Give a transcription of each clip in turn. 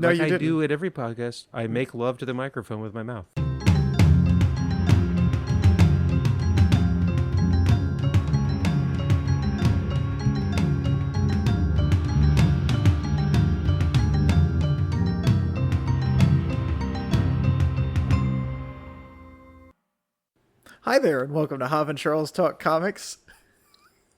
No, like you I didn't. do at every podcast. I make love to the microphone with my mouth. Hi there, and welcome to Hav and Charles Talk Comics,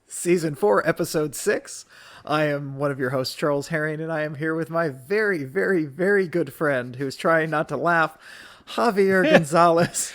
Season 4, Episode 6. I am one of your hosts, Charles Herring, and I am here with my very, very, very good friend who's trying not to laugh, Javier Gonzalez.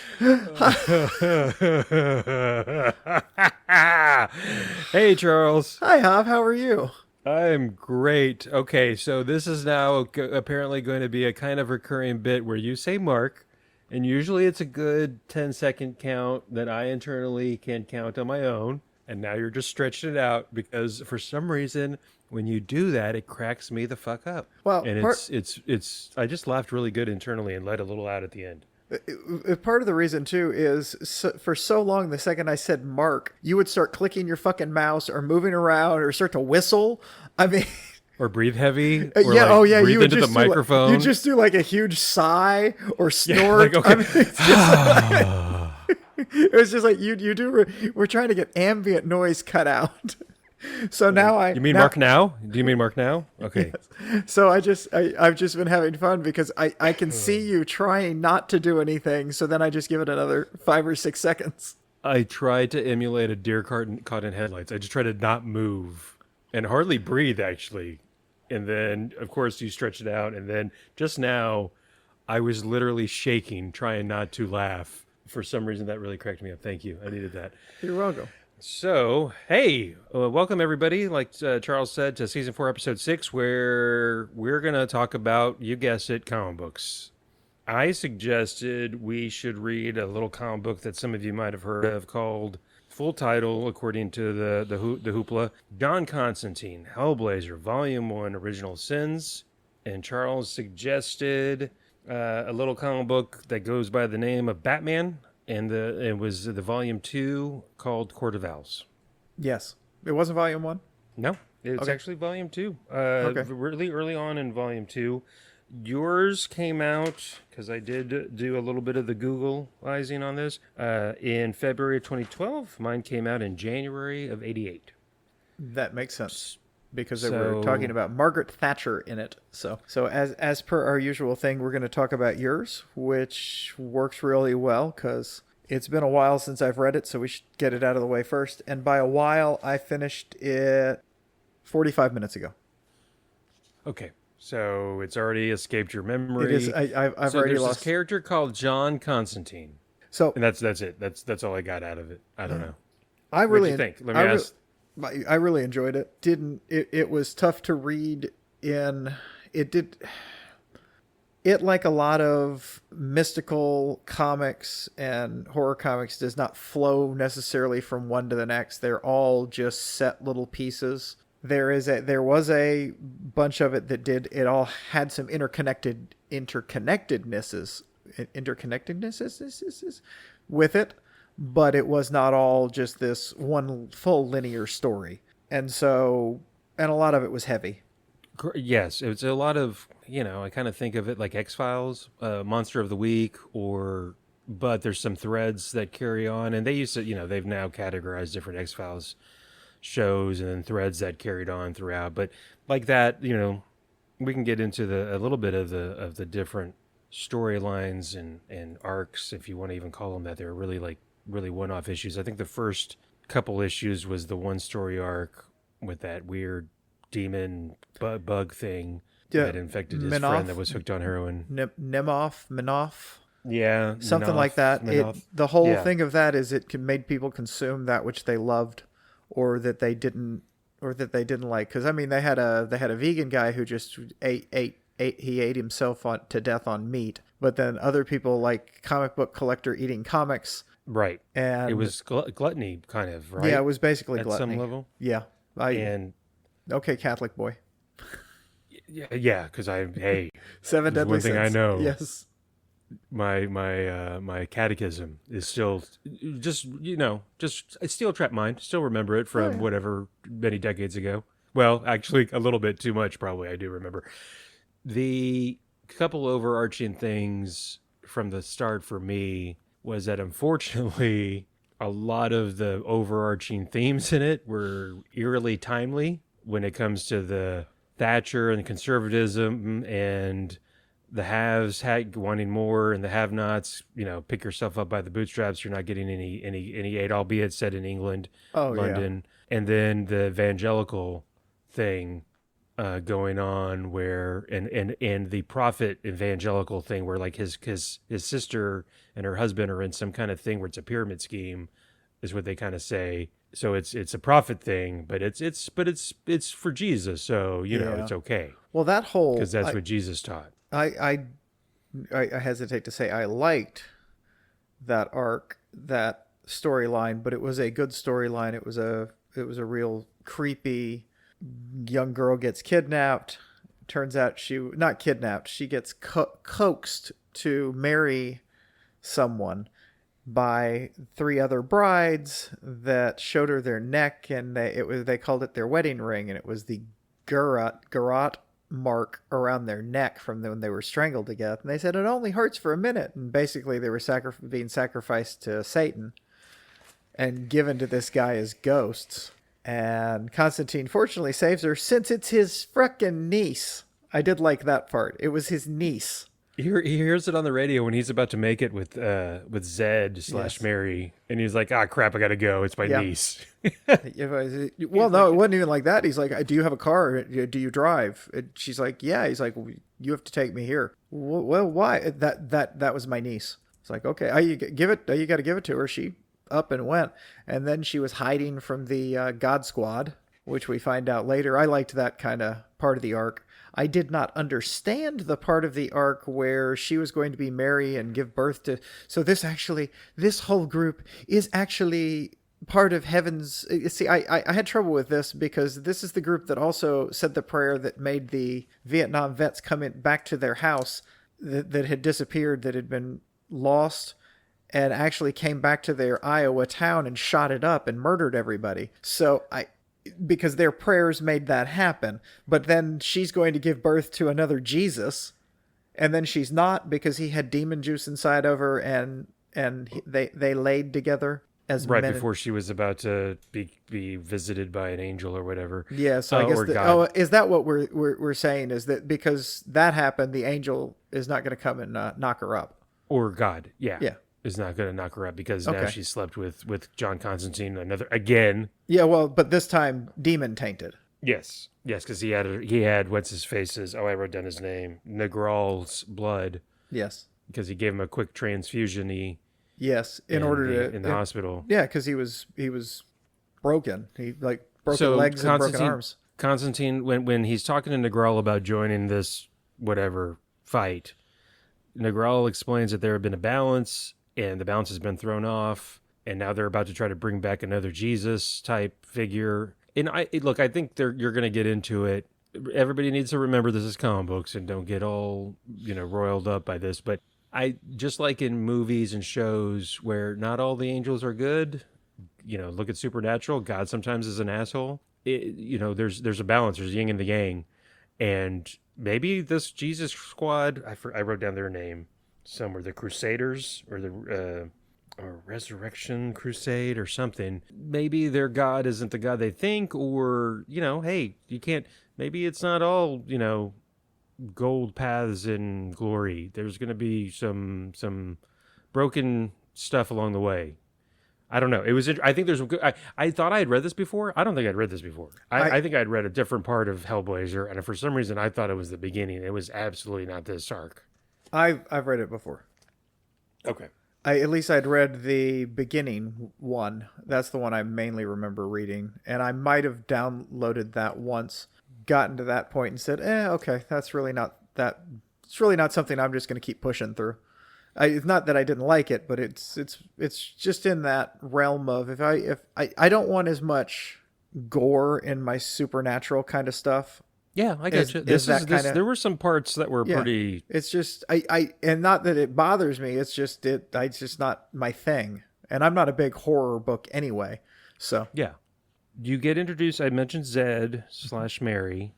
Hey, Charles. Hi, Jav. How are you? I'm great. Okay, so this is now apparently going to be a kind of recurring bit where you say Mark, and usually it's a good 10-second count that I internally can count on my own. And now you're just stretching it out because for some reason, when you do that, it cracks me the fuck up. Well, and it's I just laughed really good internally and let a little out at the end. Part of the reason, too, is for so long, the second I said Mark, you would start clicking your fucking mouse or moving around or start to whistle. I mean... Or breathe heavy. Or breathe you into the microphone. You just do like a huge sigh or snort. Yeah, like, okay. I mean, it's just it was just like you do. We're trying to get ambient noise cut out. So now You mean Mark now? Do you mean Mark now? Okay. Yes. So I've just been having fun because I can see you trying not to do anything. So then I just give it another 5 or 6 seconds. I tried to emulate a deer caught in headlights. I just tried to not move and hardly breathe, actually. And then, of course, you stretch it out. And then just now, I was literally shaking, trying not to laugh. For some reason, that really cracked me up. Thank you. I needed that. You're welcome. So, hey, welcome everybody, like Charles said, to Season 4, Episode 6, where we're going to talk about, you guessed it, comic books. I suggested we should read a little comic book that some of you might have heard of called... Full title, according to the Hoopla, John Constantine, Hellblazer, Volume 1, Original Sins. And Charles suggested a little comic book that goes by the name of Batman, and it was the Volume 2 called Court of Owls. Yes. It wasn't Volume 1? No, it's Okay. Actually Volume 2. Okay. Really early on in Volume 2. Yours came out, because I did do a little bit of the Googleizing on this, in February of 2012. Mine came out in January of 88. That makes sense because they were talking about Margaret Thatcher in it. So as per our usual thing, we're going to talk about yours, which works really well because it's been a while since I've read it, so we should get it out of the way first. And by a while, I finished it 45 minutes ago. Okay. So it's already escaped your memory. It is. I've already there's lost. This character called John Constantine. So and that's it. That's all I got out of it. I don't know. I really What do you think? Let me ask. I really enjoyed it. It was tough to read in. It like a lot of mystical comics and horror comics does not flow necessarily from one to the next. They're all just set little pieces. There was a bunch of it that did. It all had some interconnectednesses with it, but it was not all just this one full linear story. And a lot of it was heavy. Yes, it's a lot of, I kind of think of it like X-Files, Monster of the Week, but there's some threads that carry on, and they used to, they've now categorized different X-Files shows and then threads that carried on throughout. But like that, we can get into a little bit of the different storylines and arcs, if you want to even call them that. They're really one-off issues. I think the first couple issues was the one story arc with that weird demon bug thing that infected his friend that was hooked on heroin. Minoff. Yeah. Something like that. The whole thing of that is it made people consume that which they loved or that they didn't like. Because, I mean, they had a vegan guy who just ate himself to death on meat. But then other people like comic book collector eating comics. Right. And it was gluttony, kind of, right? Yeah, it was basically at gluttony. At some level? Yeah. Okay, Catholic boy. Yeah, because Seven deadly sins. One thing I know. Yes. My catechism is still just a steel trap mind. Still remember it from whatever many decades ago. Well, actually, a little bit too much, probably. I do remember. The couple overarching things from the start for me was that unfortunately a lot of the overarching themes in it were eerily timely when it comes to the Thatcher and conservatism and the haves wanting more and the have-nots, pick yourself up by the bootstraps. You're not getting any aid, albeit said in England, London, and then the evangelical thing going on where and the prophet evangelical thing where like his sister and her husband are in some kind of thing where it's a pyramid scheme, is what they kind of say. So it's a prophet thing, but it's for Jesus, so it's okay. Well, that whole, because that's what Jesus taught. I hesitate to say I liked that arc, that storyline, but it was a good storyline. It was a real creepy young girl gets kidnapped. Turns out not kidnapped. She gets coaxed to marry someone by 3 other brides that showed her their neck, and they called it their wedding ring, and it was the garrote mark around their neck from when they were strangled to death. And they said it only hurts for a minute, and basically they were being sacrificed to Satan and given to this guy as ghosts. And Constantine fortunately saves her, since it's his frickin' niece. I did like that part. It was his niece. He hears it on the radio when he's about to make it with Zed / Mary, and he's like, crap, I gotta go. It's my niece. Well, no, it wasn't even like that. He's like, do you have a car? Do you drive? And she's like, yeah. He's like, well, you have to take me here. Well, why? That was my niece. It's like, okay, you got to give it to her. She up and went, and then she was hiding from the God Squad, which we find out later. I liked that kind of part of the arc. I did not understand the part of the arc where she was going to be Mary and give birth to. So this whole group is actually part of heaven's. See, I had trouble with this because this is the group that also said the prayer that made the Vietnam vets come back to their house that had disappeared, that had been lost, and actually came back to their Iowa town and shot it up and murdered everybody. So because their prayers made that happen. But then she's going to give birth to another Jesus, and then she's not, because he had demon juice inside of her, and they laid together as right before she was about to be visited by an angel or whatever. Yeah, so I guess is that what we're saying, is that because that happened, the angel is not going to come and knock her up, or God, yeah, is not going to knock her up because now she slept with John Constantine again. Yeah, well, but this time demon tainted. Yes, because he had what's his face's. I wrote down his name. Negral's blood. Yes, because he gave him a quick transfusion. Yes, in the hospital. Yeah, because he was broken. He broken legs and broken arms. Constantine, when he's talking to Negral about joining this whatever fight, Negral explains that there had been a balance, and the balance has been thrown off, and now they're about to try to bring back another Jesus type figure. And I think you're going to get into it. Everybody needs to remember this is comic books and don't get all roiled up by this. But I just like in movies and shows where not all the angels are good. Look at Supernatural. God sometimes is an asshole. There's a balance. There's yin and the yang, and maybe this Jesus squad. I wrote down their name somewhere. The Crusaders or the or Resurrection Crusade or something. Maybe their God isn't the God they think, or hey, you can't. Maybe it's not all gold paths and glory. There's going to be some broken stuff along the way. I don't know. I think there's some good. I thought I had read this before. I don't think I'd read this before. I think I'd read a different part of Hellblazer, and for some reason I thought it was the beginning. It was absolutely not this arc. I've read it before. Okay. At least I'd read the beginning one. That's the one I mainly remember reading, and I might have downloaded that once, gotten to that point, and said, okay, that's really not that. It's really not something I'm just going to keep pushing through. It's not that I didn't like it, but it's just in that realm of if I don't want as much gore in my supernatural kind of stuff. Yeah, I get you. There were some parts that were pretty. It's just and not that it bothers me. It's just it's just not my thing, and I'm not a big horror book anyway. So yeah, you get introduced. I mentioned Zed / Mary.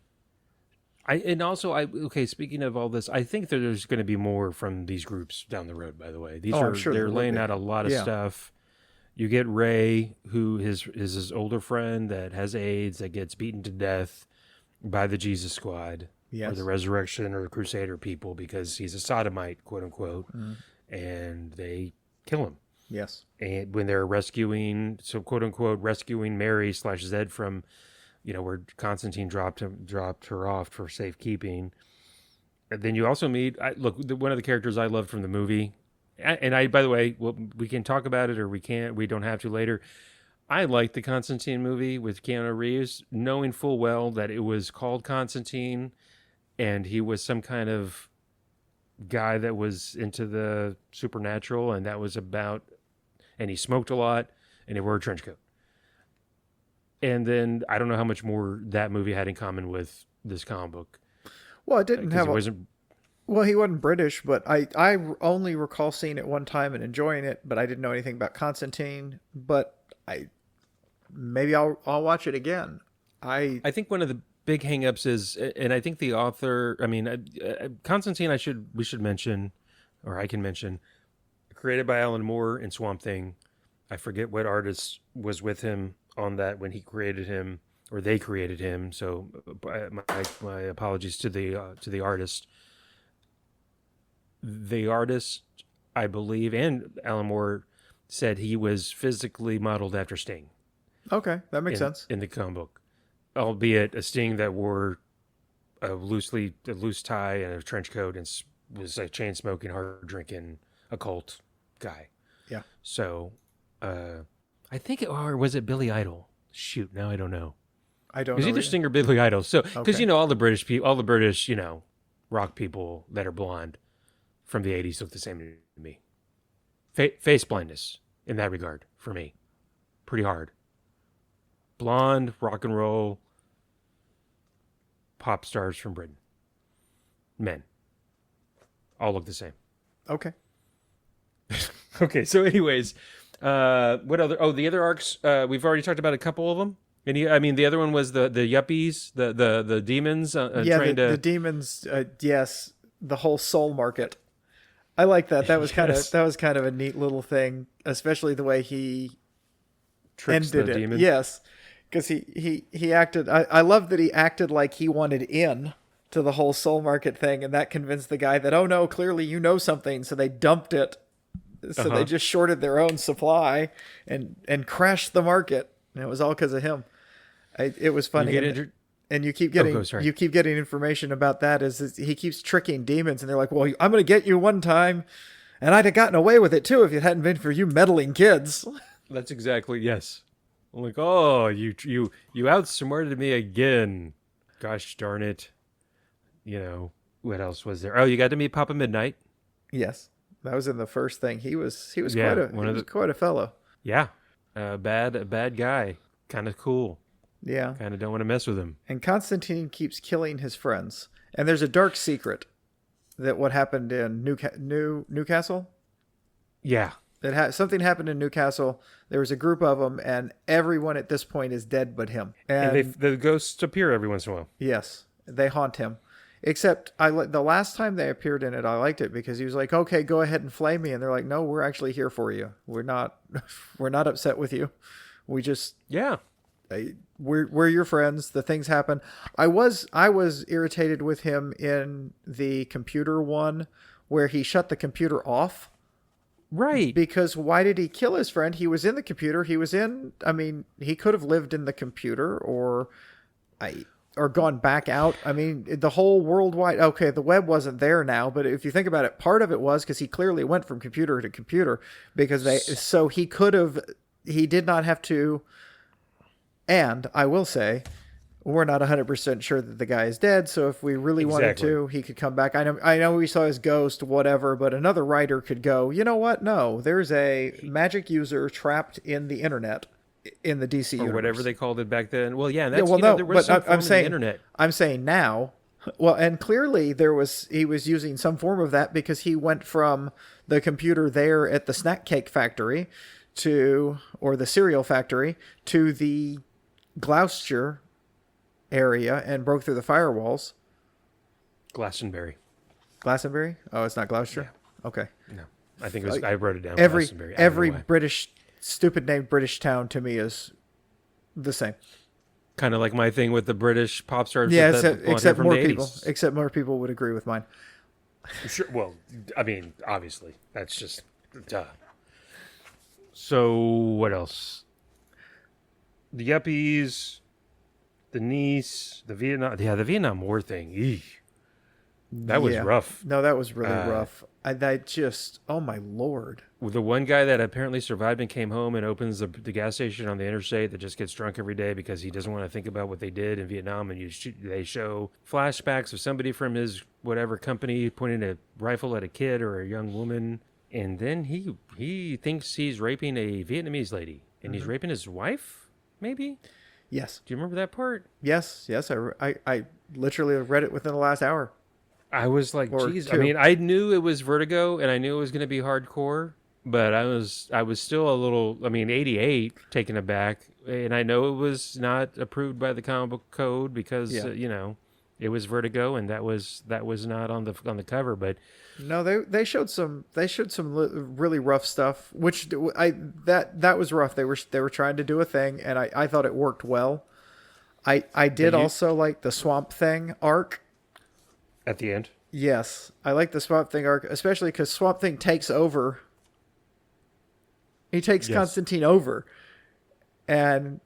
Okay, speaking of all this, I think that there's going to be more from these groups down the road, by the way. I'm sure They're there will laying be. out a lot of Yeah. stuff. You get Ray, who is his older friend that has AIDS, that gets beaten to death by the Jesus Squad or the Yes. Resurrection or Crusader people because he's a sodomite, quote unquote, Mm. and they kill him. Yes. And when they're rescuing, so quote unquote, rescuing Mary / Zed from, where Constantine dropped her off for safekeeping. And then you also meet, one of the characters I loved from the movie, and by the way, we can talk about it or we can't, we don't have to later. I liked the Constantine movie with Keanu Reeves, knowing full well that it was called Constantine and he was some kind of guy that was into the supernatural, and that was about, and he smoked a lot and he wore a trench coat. And then I don't know how much more that movie had in common with this comic book. Well, it didn't have He wasn't. Well, he wasn't British, but I only recall seeing it one time and enjoying it, but I didn't know anything about Constantine. But maybe I'll watch it again. I think one of the big hangups is, and I think the author, Constantine, we should mention, or I can mention, created by Alan Moore in Swamp Thing. I forget what artist was with him on that when he created him, or they created him. So my apologies to the artist. The artist, I believe, and Alan Moore said he was physically modeled after Sting. Okay, that makes sense. In the comic book, albeit a Sting that wore a loose tie and a trench coat and was a chain smoking, hard drinking, occult guy. Yeah. So, I think, or was it Billy Idol? Shoot, now I don't know. I don't It was know. either Either. Sting or Billy Idol. So, because Okay. all the British people, all the British, rock people that are blonde from the 80s look the same to me. Face blindness in that regard for me. Pretty hard. Blonde, rock and roll, pop stars from Britain. Men. All look the same. Okay. Okay, so anyways, what other? Oh, the other arcs. We've already talked about a couple of them. And the other one was the yuppies, the demons. The demons. Yes, the whole soul market. I like that. That was kind of a neat little thing, especially the way he tricks ended the it. demon. Yes, because he acted. I love that he acted like he wanted in to the whole soul market thing, and that convinced the guy that, oh no, clearly you know something, so they dumped it. So they just shorted their own supply and crashed the market, and it was all because of him. It was funny. And you keep getting information about that is he keeps tricking demons, and they're like, well, I'm going to get you one time, and I'd have gotten away with it too if it hadn't been for you meddling kids. That's exactly, yes. I'm like, oh, you outsmarted me again. Gosh darn it. What else was there? Oh, you got to meet Papa Midnight. Yes, that was in the first thing. He was Yeah, quite a fellow. Yeah, a bad guy. Kind of cool. Yeah, Kind of don't want to mess with him. and Constantine keeps killing his friends. And there's a dark secret that what happened in Newcastle. Yeah. Something happened in Newcastle. There was a group of them, and everyone at this point is dead but him. And the ghosts appear every once in a while. Yes, they haunt him. Except the last time they appeared in it, I liked it because he was like, "Okay, go ahead and flay me," and they're like, "No, we're actually here for you. We're not upset with you. We just we're your friends. The things happen." I was irritated with him in the computer one where he shut the computer off. Right. Because why did he kill his friend? He was in the computer. He could have lived in the computer or gone back out. The whole worldwide, okay, the web wasn't there now, but if you think about it, part of it was because he clearly went from computer to computer because he did not have to. And I will say, we're not 100% sure that the guy is dead. So if we really wanted to, he could come back. I know we saw his ghost, whatever, but another writer could go, you know what? No, there's a magic user trapped in the internet in the DC universe. Or whatever they called it back then. Well, yeah, there was some form of the internet. I'm saying now. Well, and clearly he was using some form of that because he went from the computer there at the snack cake factory or the cereal factory to the Gloucester area and broke through the firewalls. Glastonbury. Glastonbury? Oh, it's not Gloucester? Yeah. Okay. No, I think it was. I wrote it down. Every Glastonbury. I don't know why. British, stupid named British town to me is the same. Kind of like my thing with the British pop stars. Yeah, that except from more the people. 80s. Except more people would agree with mine. Sure. Well, I mean, obviously, that's just duh. So what else? The yuppies, the niece, the Vietnam. Yeah, the Vietnam War thing. Eesh. That was rough. No, that was really rough. I just, oh my Lord. The one guy that apparently survived and came home and opens the gas station on the interstate that just gets drunk every day because he doesn't want to think about what they did in Vietnam. And they show flashbacks of somebody from his whatever company pointing a rifle at a kid or a young woman. And then he thinks he's raping a Vietnamese lady. And he's raping his wife, maybe? Yes. Do you remember that part? Yes. I literally read it within the last hour. I was like, Or geez. two. I mean, I knew it was Vertigo, and I knew it was going to be hardcore, but I was still a little. I mean, 88, taken aback, and I know it was not approved by the comic book code because it was Vertigo, and that was not on the cover. But no, they showed some really rough stuff, which that was rough. They were trying to do a thing, and I thought it worked well. I did also like the Swamp Thing arc. At the end? Yes. I like the Swamp Thing arc, especially because Swamp Thing takes over. He takes Constantine over. And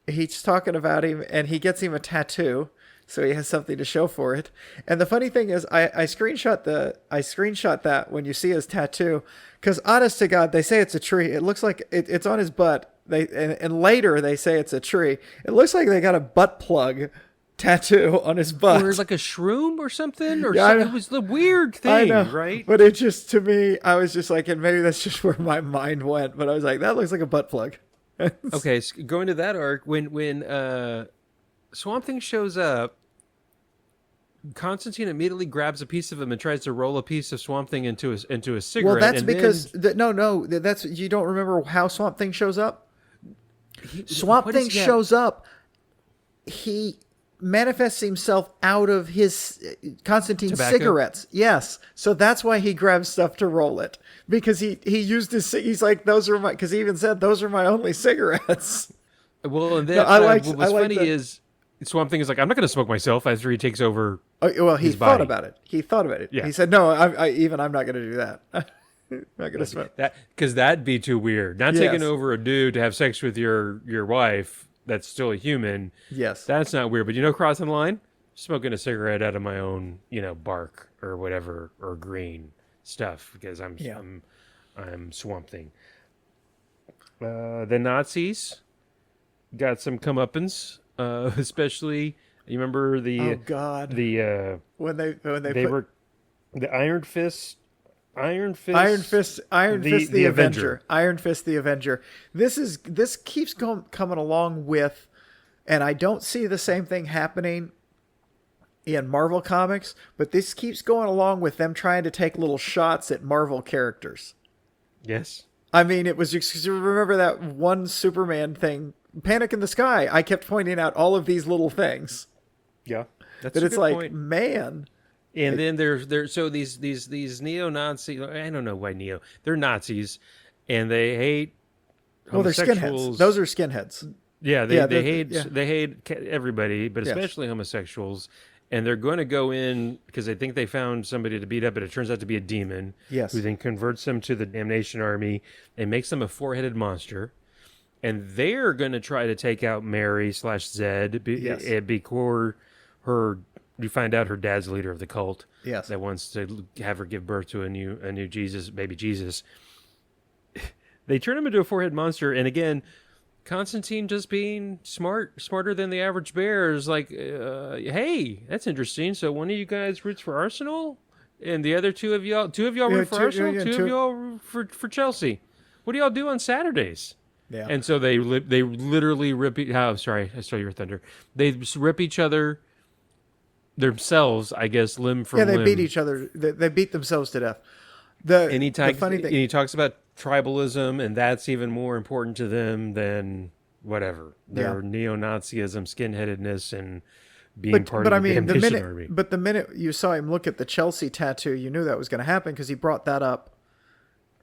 he's talking about him, and he gets him a tattoo, so he has something to show for it. And the funny thing is, I screenshot that when you see his tattoo, because honest to God, they say it's a tree. It looks like it's on his butt. And later they say it's a tree. It looks like they got a butt plug tattoo on his butt. Or like a shroom or something? Or Yeah, something. It was the weird thing, right? But it just, to me, I was just like, and maybe that's just where my mind went, but I was like, that looks like a butt plug. Okay, so going to that arc, when Swamp Thing shows up, Constantine immediately grabs a piece of him and tries to roll a piece of Swamp Thing into a cigarette. Well, that's because that's you don't remember how Swamp Thing shows up. Swamp Thing shows up. He manifests himself out of his Constantine's Tobacco? cigarettes. Yes, so that's why he grabs stuff to roll it, because he used his. He's like, those are my. Because he even said those are my only cigarettes. Well, and then what was funny is Swamp Thing is like, I'm not going to smoke myself after he takes over. Oh, well, he his thought body. about it. He thought about it. Yeah. He said, "No, I'm not going to do that. I'm not going to smoke." That because that'd be too weird. Not taking over a dude to have sex with your wife that's still a human. Yes, That's not weird. But crossing the line, smoking a cigarette out of my own, bark or whatever, or green stuff, because I'm Swamp Thing. The Nazis got some comeuppance, especially. You remember the when they were the Iron Fist the Avenger. Iron Fist the Avenger. This keeps coming along with, and I don't see the same thing happening in Marvel Comics, but this keeps going along with them trying to take little shots at Marvel characters. Yes. I mean, it was just, remember that one Superman thing, Panic in the Sky. I kept pointing out all of these little things. Yeah. That's That a it's good like, point. man. And then there's so these neo-Nazi, I don't know why they're Nazis, and they hate Well, they're homosexuals. skinheads. Those are skinheads. Yeah, they hate everybody, but Yes. especially homosexuals. And they're going to go in because they think they found somebody to beat up, but it turns out to be a demon. Yes. Who then converts them to the Damnation Army and makes them a four-headed monster. And they're going to try to take out Mary/Zed because you find out her dad's the leader of the cult. Yes. That wants to have her give birth to a new Jesus, baby Jesus. They turn him into a four-headed monster, and again, Constantine just being smarter than the average bear is like, hey, that's interesting. So one of you guys roots for Arsenal, and the other two of y'all root for Arsenal, two of y'all root for Chelsea. What do y'all do on Saturdays? Yeah. And so they literally rip. Sorry, I stole your thunder. They rip each other themselves, I guess, limb from limb. Yeah, they beat each other. They beat themselves to death. The funny thing, and he talks about tribalism, and that's even more important to them than whatever their neo-Nazism, skinheadedness, and being part of the Damnation Army. But the minute you saw him look at the Chelsea tattoo, you knew that was going to happen because he brought that up.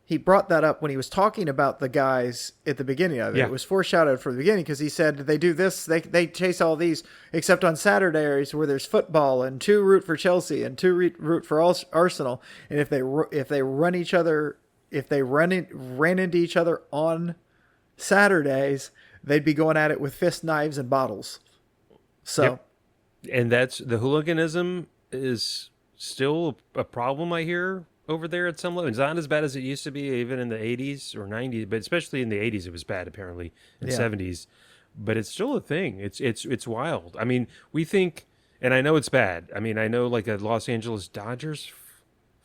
He brought that up when he was talking about the guys at the beginning of it. Yeah. It was foreshadowed from the beginning because he said they do this, they chase all these, except on Saturdays where there's football and 2 root for Chelsea and 2 root for Arsenal. And if they ran into each other on Saturdays, they'd be going at it with fist, knives, and bottles. So, yep. And that's the hooliganism is still a problem, I hear, over there at some level. It's not as bad as it used to be, even in the 80s or 90s, but especially in the 80s, it was bad, apparently, and 70s. But it's still a thing. It's wild. I mean, we think, and I know it's bad. I mean, I know like a Los Angeles Dodgers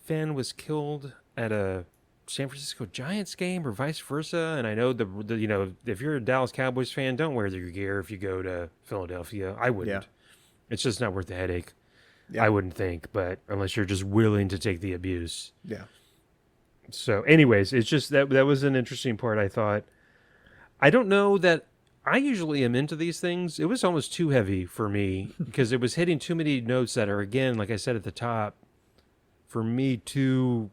fan was killed at a San Francisco Giants game or vice versa. And I know the if you're a Dallas Cowboys fan, don't wear your gear if you go to Philadelphia. I wouldn't. Yeah. It's just not worth the headache. Yeah. I wouldn't think, but unless you're just willing to take the abuse. Yeah. So anyways, it's just that was an interesting part, I thought. I don't know that I usually am into these things. It was almost too heavy for me because it was hitting too many notes that are, again, like I said at the top, for me too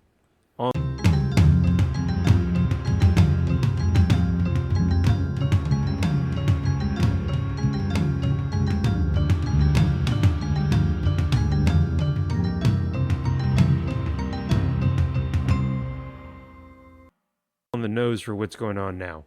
on the nose for what's going on now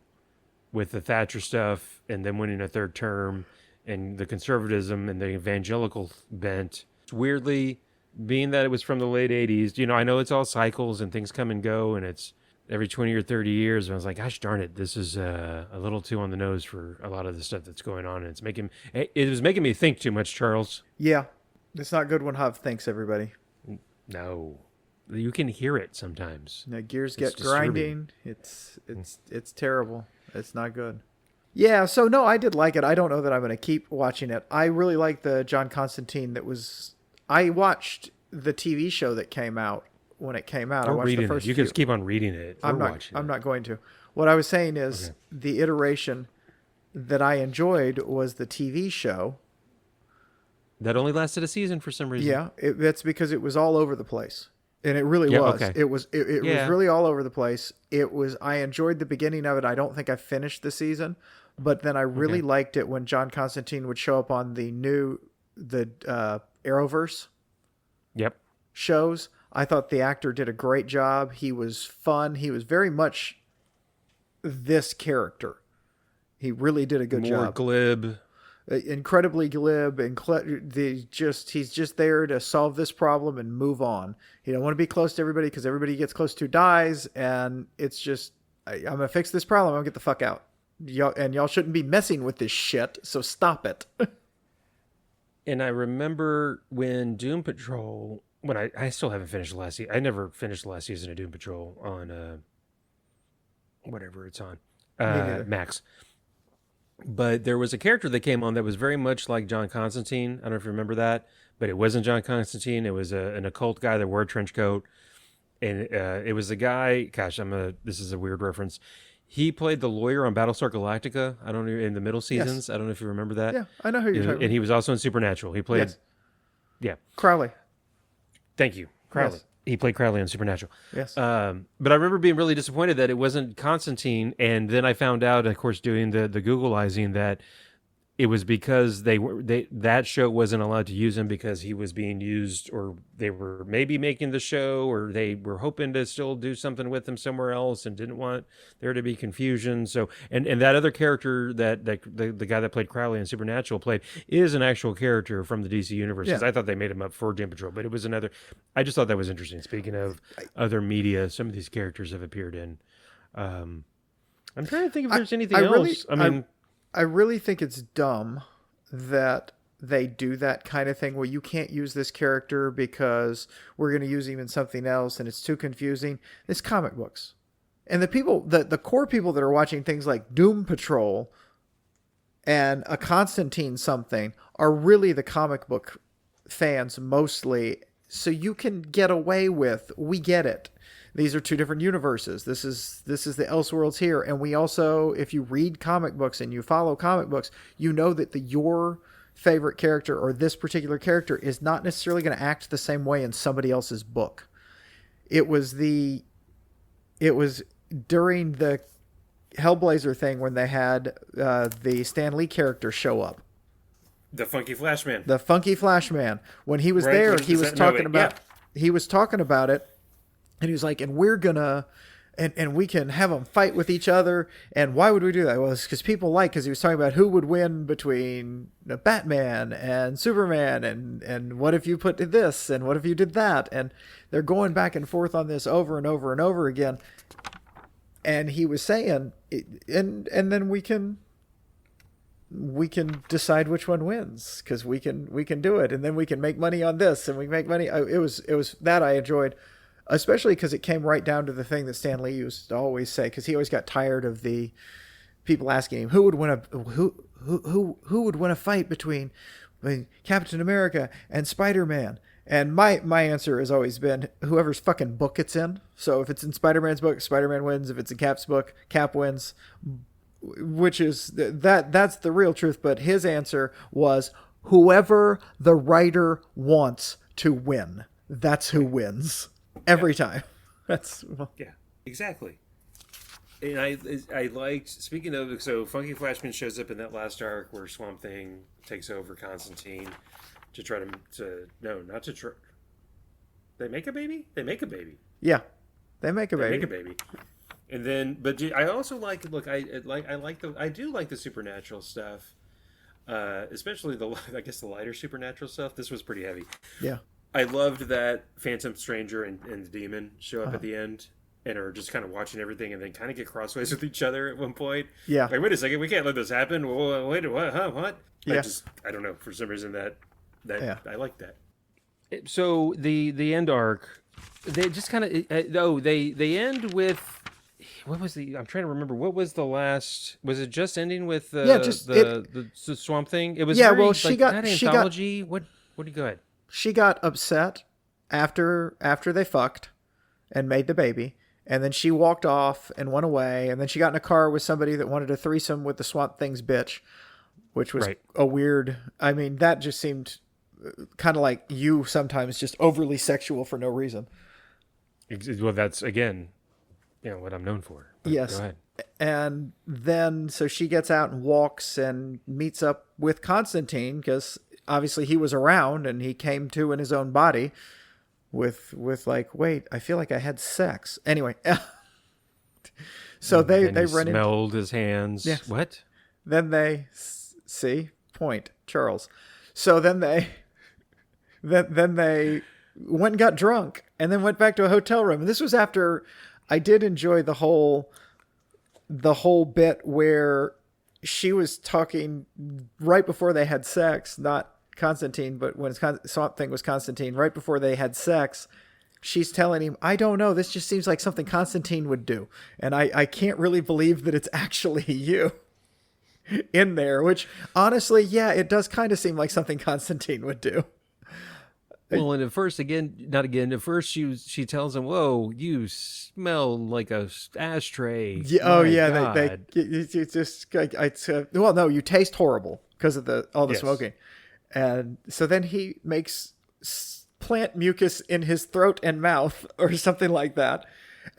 with the Thatcher stuff and then winning a 3rd term and the conservatism and the evangelical bent. It's weirdly, being that it was from the late 80s, I know it's all cycles and things come and go and it's every 20 or 30 years. And I was like, gosh darn it, this is a little too on the nose for a lot of the stuff that's going on. And it was making me think too much, Charles. Yeah. It's not good when Hov thinks, everybody. No. You can hear it sometimes. The gears get grinding. It's terrible. It's not good. Yeah, so no, I did like it. I don't know that I'm going to keep watching it. I really like the John Constantine I watched the TV show that came out when it came out. I watched the first few. You can keep on reading it. I'm not going to. What I was saying is the iteration that I enjoyed was the TV show. That only lasted a season for some reason. Yeah, that's because it was all over the place. And it really was. Okay. It was really all over the place. I enjoyed the beginning of it. I don't think I finished the season, but then I really liked it when John Constantine would show up on the Arrowverse shows. I thought the actor did a great job. He was fun. He was very much this character. He really did a good job. More glib. Incredibly glib and he's just there to solve this problem and move on. He don't want to be close to everybody because everybody he gets close to dies, and it's just I'm gonna fix this problem. I'm gonna get the fuck out. Y'all shouldn't be messing with this shit, so stop it. And I remember when Doom Patrol, when I still haven't finished the last season. I never finished the last season of Doom Patrol on whatever it's on Max. But there was a character that came on that was very much like John Constantine. I don't know if you remember that, but it wasn't John Constantine. It was an occult guy that wore a trench coat. And it was a guy, gosh, this is a weird reference. He played the lawyer on Battlestar Galactica. I don't know, in the middle seasons. Yes. I don't know if you remember that. Yeah, I know who you're talking about. And he was also in Supernatural. He played, Crowley. Thank you, Crowley. Yes. He played Crowley on Supernatural. Yes. But I remember being really disappointed that it wasn't Constantine. And then I found out, of course, doing the Googleizing, that it was because that show wasn't allowed to use him because he was being used, or they were maybe making the show, or they were hoping to still do something with him somewhere else and didn't want there to be confusion. So, and that other character that the guy that played Crowley in Supernatural played is an actual character from the DC universe. Yeah. I thought they made him up for Doom Patrol, but it was another. I just thought that was interesting. Speaking of other media, some of these characters have appeared in. I'm trying to think if there's anything else. I really think it's dumb that they do that kind of thing where you can't use this character because we're going to use him in something else and it's too confusing. It's comic books. And the core people that are watching things like Doom Patrol and a Constantine something are really the comic book fans mostly. So you can get away with, we get it. These are two different universes. This is the Elseworlds here. And we also, if you read comic books and you follow comic books, you know that your favorite character or this particular character is not necessarily going to act the same way in somebody else's book. It was during the Hellblazer thing when they had the Stan Lee character show up. The Funky Flashman. The Funky Flashman. When he was there, he was talking about it, and he was like, and we're gonna, and we can have them fight with each other. And why would we do that? Well, it's because because he was talking about who would win between Batman and Superman, and what if you put this, and what if you did that, and they're going back and forth on this over and over and over again. And he was saying, and then we can decide which one wins, because we can do it, and then we can make money on this, and we make money. It was that I enjoyed, especially because it came right down to the thing that Stan Lee used to always say, because he always got tired of the people asking him who would win a fight between Captain America and Spider-Man. And my answer has always been whoever's fucking book it's in. So if it's in Spider-Man's book, Spider-Man wins. If it's in Cap's book, Cap wins. Which is that's the real truth. But his answer was whoever the writer wants to win. That's who wins every time. Yeah, exactly. And I liked, speaking of, so Funky Flashman shows up in that last arc where Swamp Thing takes over Constantine to try not to try. They make a baby? They make a baby. Yeah. They make a baby. They make a baby. And then, but I also I do like the supernatural stuff, especially the lighter supernatural stuff. This was pretty heavy. Yeah. I loved that Phantom Stranger and the Demon show up at the end and are just kind of watching everything and then kind of get crossways with each other at one point. Yeah. Like, wait a second, we can't let this happen. Wait, what? Huh? What? Yeah. I don't know. For some reason that I like that. So the end arc, they just kind of they end with. What was I'm trying to remember. What was the last? Was it just ending with the Swamp Thing? It was. Yeah. Very, Well, she got anthology. What do you go ahead? She got upset after they fucked and made the baby, and then she walked off and went away, and then she got in a car with somebody that wanted a threesome with the Swamp Thing's bitch, which was a weird. I mean, that just seemed kind of like you sometimes just overly sexual for no reason. Well, that's again. What I'm known for. But yes. Go ahead. And then, so she gets out and walks and meets up with Constantine, because obviously he was around and he came to in his own body with like, wait, I feel like I had sex. Anyway. So they run smelled his hands. Yes. What? Then they see point Charles. So then they went and got drunk and then went back to a hotel room. And this was after I did enjoy the whole bit where she was talking right before they had sex, not Constantine, but when Swamp Thing was Constantine, right before they had sex, she's telling him, I don't know, this just seems like something Constantine would do. And I can't really believe that it's actually you in there, which honestly, yeah, it does kind of seem like something Constantine would do. Well, and at first she tells him, "Whoa, you smell like a ashtray." Yeah, it's just well, no, you taste horrible because of all the smoking, and so then he makes plant mucus in his throat and mouth or something like that.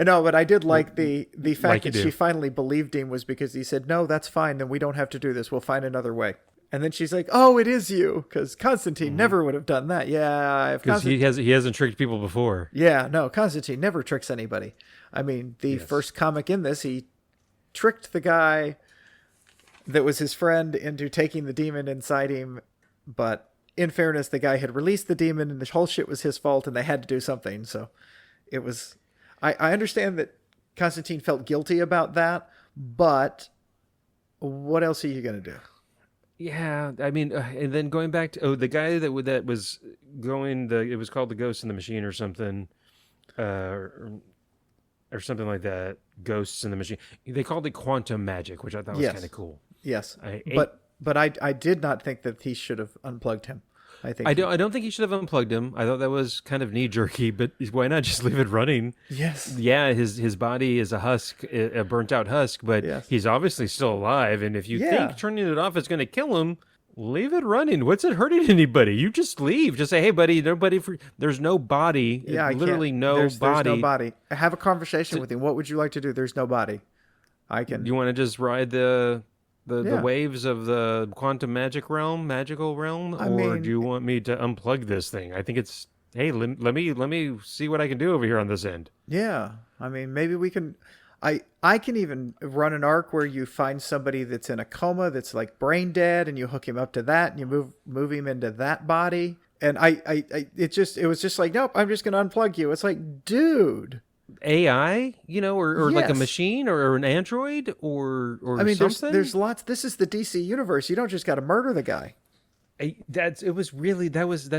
No, but I did like the fact that she finally believed him was because he said, "No, that's fine. Then we don't have to do this. We'll find another way." And then she's like, "Oh, it is you," because Constantine never would have done that. Yeah, because he hasn't tricked people before. Yeah, no, Constantine never tricks anybody. I mean, the first comic in this, he tricked the guy that was his friend into taking the demon inside him. But in fairness, the guy had released the demon, and the whole shit was his fault, and they had to do something. So it was. I understand that Constantine felt guilty about that, but what else are you gonna do? Yeah, I mean, and then going back to the guy that was going it was called the Ghost in the Machine or something, or something like that. Ghosts in the Machine. They called it quantum magic, which I thought was kind of cool. Yes, but I did not think that he should have unplugged him. I don't think he should have unplugged him. I thought that was kind of knee jerky, but why not just leave it running? Yes. Yeah, his body is a husk, a burnt out husk, but he's obviously still alive. And if you think turning it off is going to kill him, Leave it running. What's it hurting anybody? You just leave. Just say, hey, buddy, there's no body. Yeah, I Literally can't. no There's body. no body. Have a conversation with him. What would you like to do? There's no body. I can. You want to just ride the Yeah. waves of the quantum magical realm, I or mean, do you want me to unplug this thing? I think it's, hey, let me see what I can do over here on this end. yeah. I mean, maybe we can. I can even run an arc where you find somebody that's in a coma, that's like brain dead, and you hook him up to that, and you move him into that body. And it was just like, nope, I'm just gonna unplug you. It's like, dude. AI, or like a Yes. machine or an android or I mean, something. there's lots. This is the DC universe. You don't just got to murder the guy. That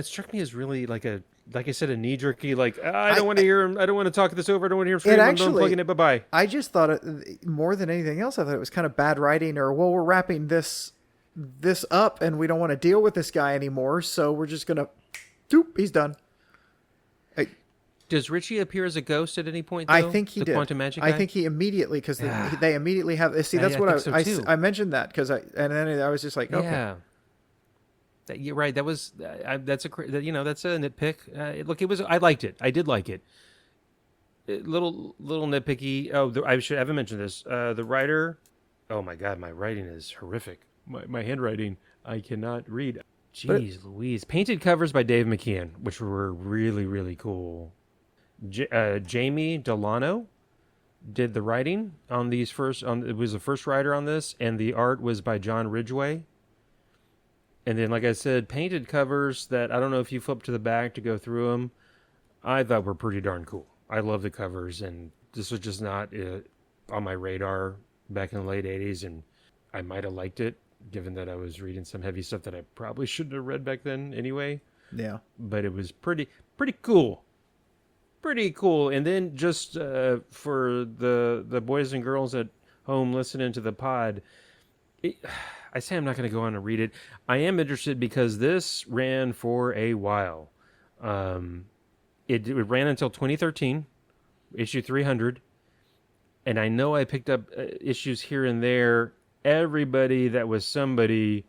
struck me as really like I said, a knee jerky, like, I don't want to hear him. I don't want to talk this over. I don't want to hear him scream. I'm unplugging it. Bye-bye. I just thought more than anything else, I thought it was kind of bad writing, or, well, we're wrapping this up and we don't want to deal with this guy anymore. So we're just going to, doop, he's done. Does Richie appear as a ghost at any point, though? I think he did. Quantum magic guy? I think he immediately, because they immediately have, see, that's what I mentioned that and then I was just like, okay. Yeah. You're right. That's a nitpick. Look, I liked it. I did like it. Little nitpicky. Oh, I haven't mentioned this. The writer. Oh my God, my writing is horrific. My handwriting, I cannot read. Jeez Louise. Painted covers by Dave McKeon, which were really, really cool. Jamie Delano did the writing on these it was the first writer on this, and the art was by John Ridgway. And then, like I said, painted covers that I don't know if you flip to the back to go through them, I thought were pretty darn cool. I love the covers, and this was just not on my radar back in the late 80s, and I might have liked it, given that I was reading some heavy stuff that I probably shouldn't have read back then anyway. Yeah. But it was pretty cool. Pretty cool. And then just for the boys and girls at home listening to the pod, I say I'm not going to go on and read it. I am interested because this ran for a while. It ran until 2013, issue 300. And I know I picked up issues here and there. Everybody that was somebody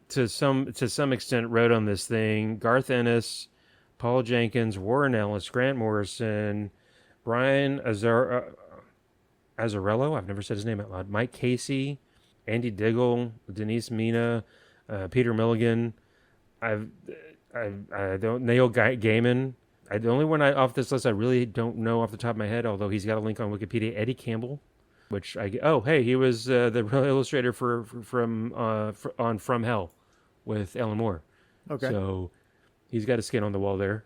to some extent wrote on this thing. Garth Ennis, Paul Jenkins, Warren Ellis, Grant Morrison, Brian Azzarello. I've never said his name out loud. Mike Casey, Andy Diggle, Denise Mina, Peter Milligan. I don't Neil Gaiman. The only one off this list I really don't know off the top of my head, although he's got a link on Wikipedia. Eddie Campbell, which he was the illustrator on From Hell with Alan Moore. Okay. So he's got a skin on the wall there.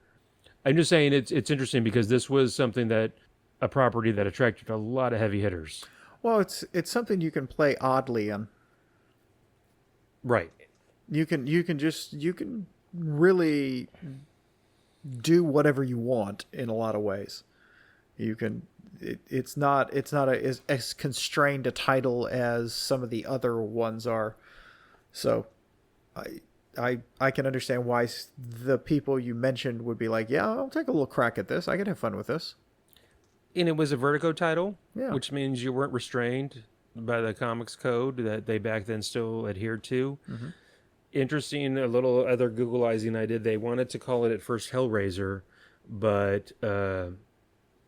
I'm just saying it's interesting because this was a property that attracted a lot of heavy hitters. Well, it's something you can play oddly in. Right. You can really do whatever you want in a lot of ways. It's not as constrained a title as some of the other ones are. So I can understand why the people you mentioned would be like, yeah, I'll take a little crack at this. I can have fun with this. And it was a Vertigo title, yeah, which means you weren't restrained by the comics code that they back then still adhered to. Mm-hmm. Interesting, a little other Googleizing I did. They wanted to call it at first Hellraiser, but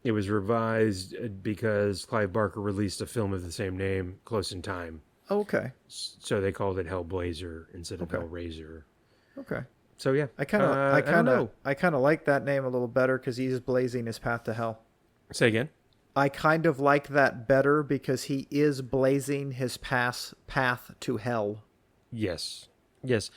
it was revised because Clive Barker released a film of the same name close in time. Okay. So they called it Hellblazer instead of Hellraiser. Okay. So yeah, I kind of like that name a little better because he's blazing his path to hell. Say again. I kind of like that better because he is blazing his path to hell. Yes. Yes.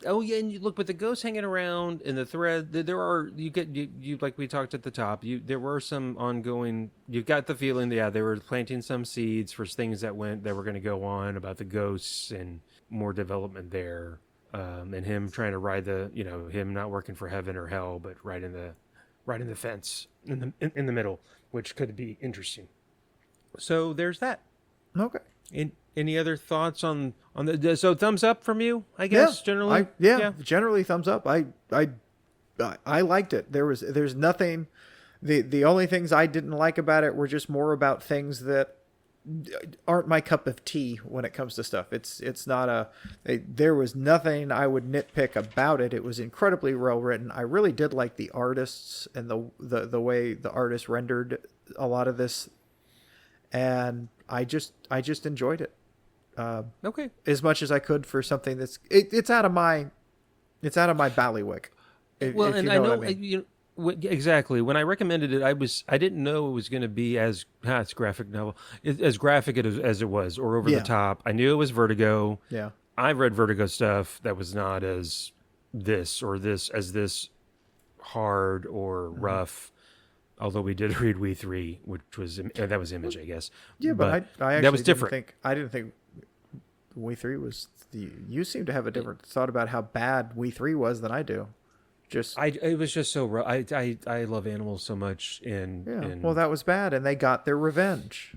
Oh yeah, and you look, but the ghosts hanging around in the thread. There are you like we talked at the top. There were some ongoing. You got the feeling, yeah, they were planting some seeds for things that were going to go on about the ghosts and more development there, and him trying to ride him not working for heaven or hell, but riding the fence in the middle, which could be interesting. So there's that. Okay. Any other thoughts on the? So thumbs up from you, I guess. Yeah, generally, generally thumbs up. I liked it. There's nothing. The only things I didn't like about it were just more about things that aren't my cup of tea when it comes to stuff. It's not there was nothing I would nitpick about it. It was incredibly well written. I really did like the artists and the way the artists rendered a lot of this, and I just enjoyed it. Okay. As much as I could for something it's out of my ballywick. Well, if and you I know know, what I mean. exactly. When I recommended it, I didn't know it was going to be it's graphic novel, as graphic as it was, or over the top. I knew it was Vertigo. Yeah. I've read Vertigo stuff that was not as this hard or rough. Although we did read We Three, which was that was Image, I guess. Yeah, but I actually that was different. I didn't think We Three was you seem to have a different thought about how bad We Three was than I do. It was just so rough. I love animals so much, well, that was bad, and they got their revenge.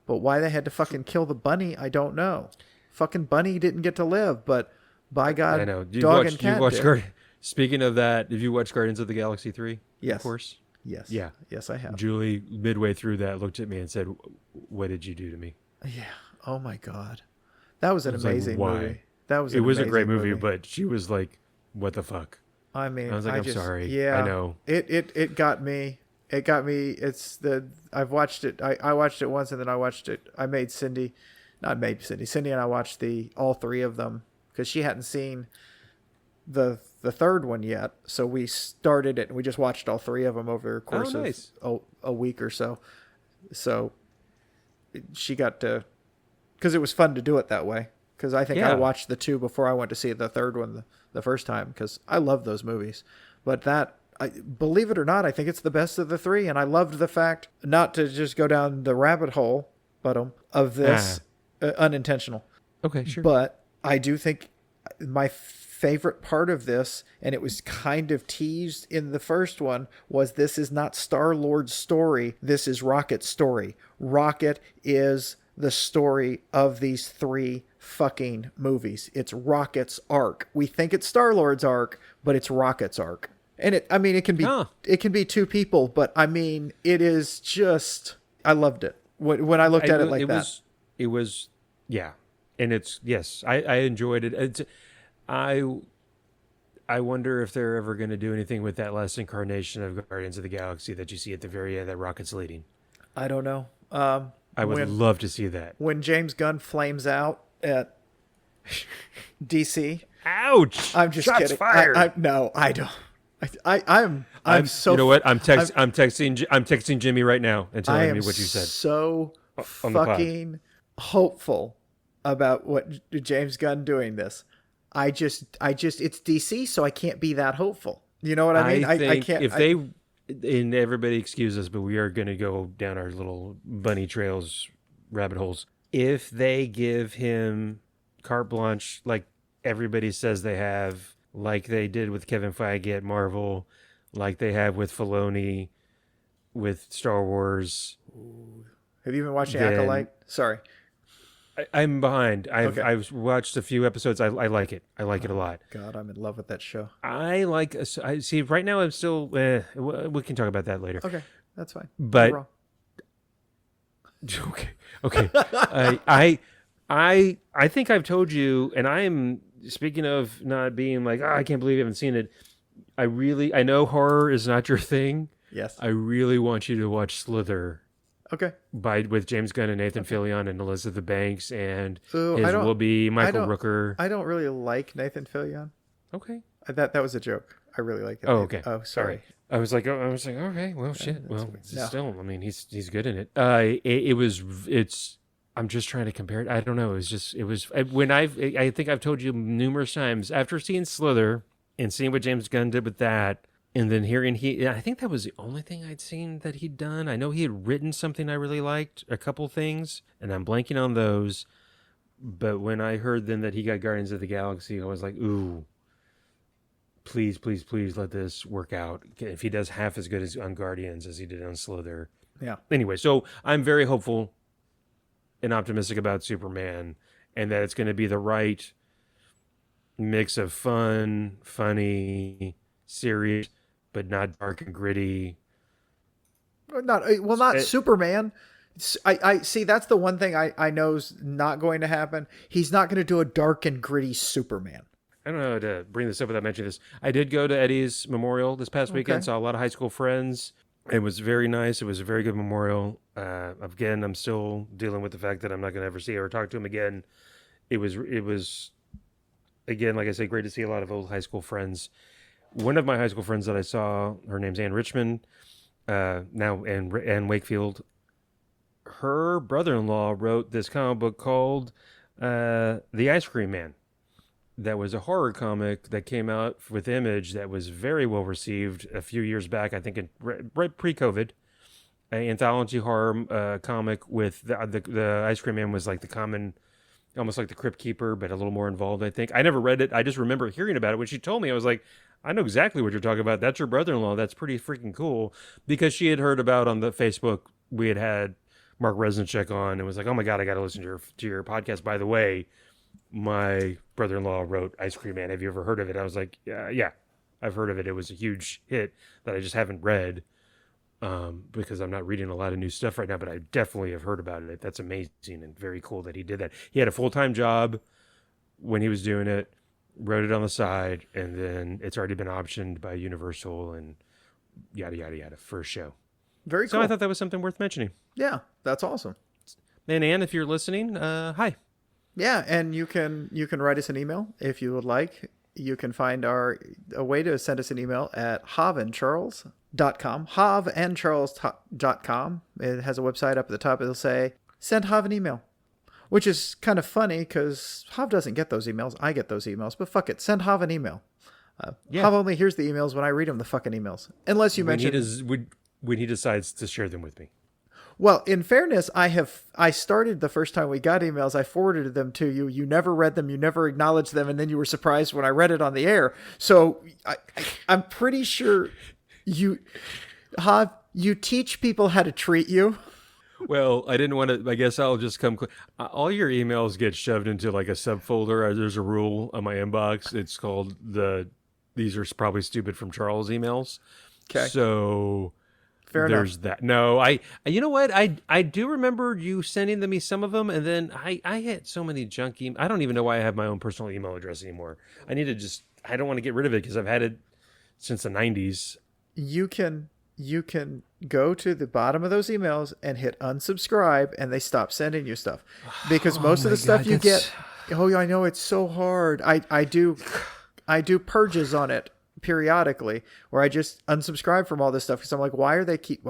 But why they had to fucking kill the bunny, I don't know. Fucking bunny didn't get to live, but by God, I know. dog and cat did. Speaking of that, have you watched Guardians of the Galaxy 3? Yes. Of course. Yes. Yeah. Yes, I have. Julie, midway through that, looked at me and said, "What did you do to me?" Yeah. Oh my God, that was an amazing movie. It was a great movie, but she was like, "What the fuck?" I mean, I was like, I'm sorry. Yeah, I know. It got me. It got me. I've watched it. I watched it once, and then I watched it. Cindy and I watched all three of them because she hadn't seen the third one yet. So we started it and we just watched all three of them over the course of a week or so. So she got to, because it was fun to do it that way. Because I think I watched the two before I went to see the third one the first time, because I love those movies. But believe it or not, I think it's the best of the three, and I loved the fact, not to just go down the rabbit hole, of this unintentional. Okay, sure. But I do think my favorite part of this, and it was kind of teased in the first one, was this is not Star-Lord's story, this is Rocket's story. Rocket is the story of these three fucking movies. It's Rocket's arc. We think it's Star-Lord's arc, but it's Rocket's arc. And it can be two people, but I mean, it is just, I loved it when I looked at it like that. It was, yeah. And I enjoyed it. I wonder if they're ever going to do anything with that last incarnation of Guardians of the Galaxy that you see at the very end that Rocket's leading. I don't know. I would love to see that. When James Gunn flames out at DC. Ouch! I'm just Shots kidding. Fired. No, I don't. I'm so. You know what? I'm texting Jimmy right now and telling me what you said. So fucking hopeful about what James Gunn doing this. I just it's DC, so I can't be that hopeful. You know what I mean? I can't. And everybody excuse us, but we are going to go down our little bunny trails, rabbit holes. If they give him carte blanche, like everybody says they have, like they did with Kevin Feige at Marvel, like they have with Filoni, with Star Wars. Have you been watching Acolyte? Sorry. I'm behind. I've watched a few episodes. I like it. I like it a lot. God, I'm in love with that show. I see. Right now, I'm still. We can talk about that later. Okay, that's fine. But okay. I think I've told you, and I am speaking of not being like, I can't believe you haven't seen it. I know horror is not your thing. Yes. I really want you to watch Slither. Okay. With James Gunn and Nathan Fillion and Elizabeth Banks and will be Michael Rooker. I don't really like Nathan Fillion. Okay. That was a joke. I really like it. Oh, okay. Oh, sorry. I was like, okay, well, shit. Well, still, I mean, he's good in it. I'm just trying to compare it. I don't know. I think I've told you numerous times after seeing Slither and seeing what James Gunn did with that. And then hearing I think that was the only thing I'd seen that he'd done. I know he had written something I really liked, a couple things, and I'm blanking on those. But when I heard then that he got Guardians of the Galaxy, I was like, ooh, please, please, please let this work out. If he does half as good on Guardians as he did on Slither. Yeah. Anyway, so I'm very hopeful and optimistic about Superman and that it's going to be the right mix of fun, funny, serious, but not dark and gritty. Not Superman. I see. That's the one thing I know is not going to happen. He's not going to do a dark and gritty Superman. I don't know how to bring this up without mentioning this. I did go to Eddie's memorial this past weekend. Saw a lot of high school friends. It was very nice. It was a very good memorial. Again, I'm still dealing with the fact that I'm not going to ever see or talk to him again. It was again, like I say, great to see a lot of old high school friends. One of my high school friends that I saw, her name's Ann Richmond, now Ann Wakefield. Her brother-in-law wrote this comic book called The Ice Cream Man. That was a horror comic that came out with Image that was very well received a few years back, I think right pre-COVID. An anthology horror comic with the Ice Cream Man was like the common, almost like the Crypt Keeper, but a little more involved, I think. I never read it. I just remember hearing about it. When she told me, I was like, I know exactly what you're talking about. That's your brother-in-law. That's pretty freaking cool. Because she had heard about on the Facebook, we had Mark Resnick on and was like, oh my God, I got to listen to your podcast. By the way, my brother-in-law wrote Ice Cream Man. Have you ever heard of it? I was like, yeah, I've heard of it. It was a huge hit that I just haven't read because I'm not reading a lot of new stuff right now, but I definitely have heard about it. That's amazing and very cool that he did that. He had a full-time job when he was doing it, wrote it on the side, and then it's already been optioned by Universal and yada, yada, yada for a show. Very cool. So I thought that was something worth mentioning. Yeah, that's awesome. And Ann, if you're listening, hi. Yeah, and you can write us an email if you would like. You can find a way to send us an email at havandcharles.com. havandcharles.com. It has a website up at the top. It'll say, send Hav an email. Which is kind of funny because Hav doesn't get those emails. I get those emails. But fuck it. Send Hav an email. Hav only hears the emails when I read him the fucking emails. Unless you mention... When he decides to share them with me. Well, in fairness, I started the first time we got emails, I forwarded them to you. You never read them, you never acknowledged them, and then you were surprised when I read it on the air. So I'm pretty sure you teach people how to treat you. Well, I didn't want to, I guess I'll just come, all your emails get shoved into like a subfolder. There's a rule on my inbox. It's called these are probably stupid from Charles emails. Okay. So... Fair There's enough. that. No, you know what? I do remember you sending me some of them, and then I had so many junk emails. I don't even know why I have my own personal email address anymore. I don't want to get rid of it because I've had it since the 90s. You can go to the bottom of those emails and hit unsubscribe, and they stop sending you stuff. Because most of the stuff you get, I know it's so hard. I do purges on it periodically where I just unsubscribe from all this stuff because I'm like, why do they keep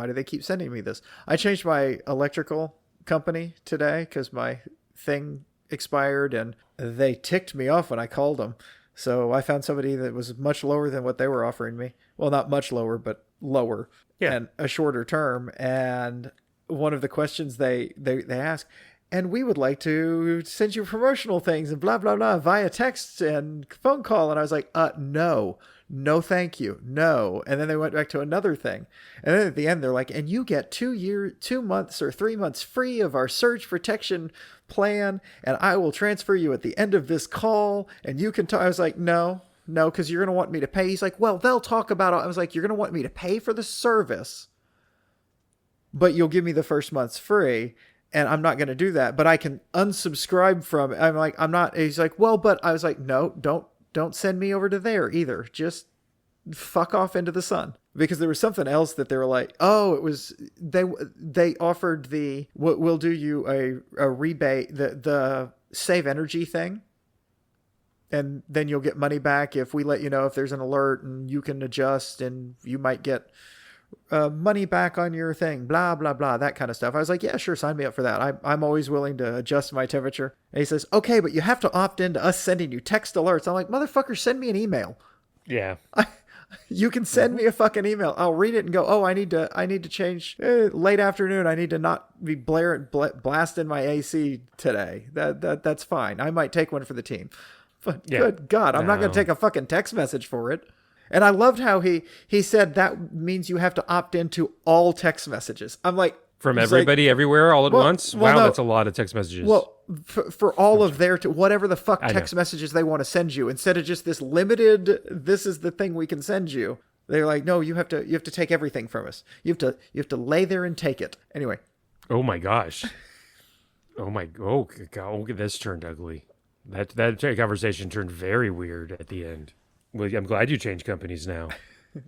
sending me this? I changed my electrical company today because my thing expired and they ticked me off when I called them. So I found somebody that was much lower than what they were offering me. Well, not much lower, but lower. Yeah. And a shorter term. And one of the questions they ask, and we would like to send you promotional things and blah, blah, blah via text and phone call. And I was like, no, thank you. No. And then they went back to another thing. And then at the end, they're like, and you get 2 months or 3 months free of our surge protection plan. And I will transfer you at the end of this call. And you can talk. I was like, no, because you're going to want me to pay. He's like, well, they'll talk about it. I was like, you're going to want me to pay for the service, but you'll give me the first month's free. And I'm not going to do that, but I can unsubscribe from it. I'm like, I'm not. He's like, well, but I was like, no, don't send me over to there either. Just fuck off into the sun. Because there was something else that they were like, oh, it was, they offered we'll do you a rebate, the save energy thing. And then you'll get money back if we let you know if there's an alert and you can adjust and you might get money back on your thing, blah, blah, blah, that kind of stuff. I was like, yeah, sure, sign me up for that. I'm always willing to adjust my temperature. And he says, okay, but you have to opt into us sending you text alerts. I'm like, motherfucker, send me an email. Yeah. You can send me a fucking email. I'll read it and go, oh, I need to change late afternoon. I need to not be blasting my AC today. That's fine. I might take one for the team. But good God, I'm not going to take a fucking text message for it. And I loved how he said that means you have to opt into all text messages. I'm like, from everybody, everywhere, all at once? Well, wow, no, that's a lot of text messages. Well, for all of their, whatever the fuck text messages they want to send you, instead of just this limited, this is the thing we can send you. They're like, no, you have to take everything from us. You have to lay there and take it. Anyway. Oh my gosh. Oh God, this turned ugly. That conversation turned very weird at the end. Well, I'm glad you changed companies now.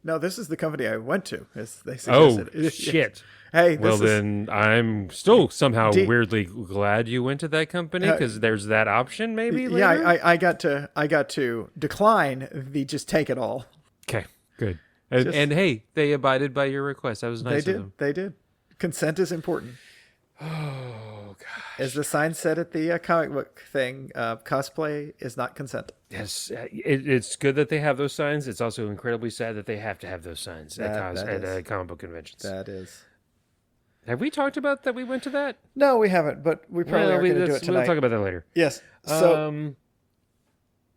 No, this is the company I went to, as they Oh suggested. shit. Hey, Well, this is then I'm still somehow D- weirdly glad you went to that company because there's that option maybe later. yeah. I got to decline the just take it all. Okay, good. And hey, they abided by your request. That was nice of them. They did. Consent is important. Oh gosh. As the sign said at the comic book thing, cosplay is not consent. Yes, it's good that they have those signs. It's also incredibly sad that they have to have those signs at comic book conventions. That is. Have we talked about that we went to that? No, we haven't, but we probably are going to do it tonight. We'll talk about that later. Yes. So,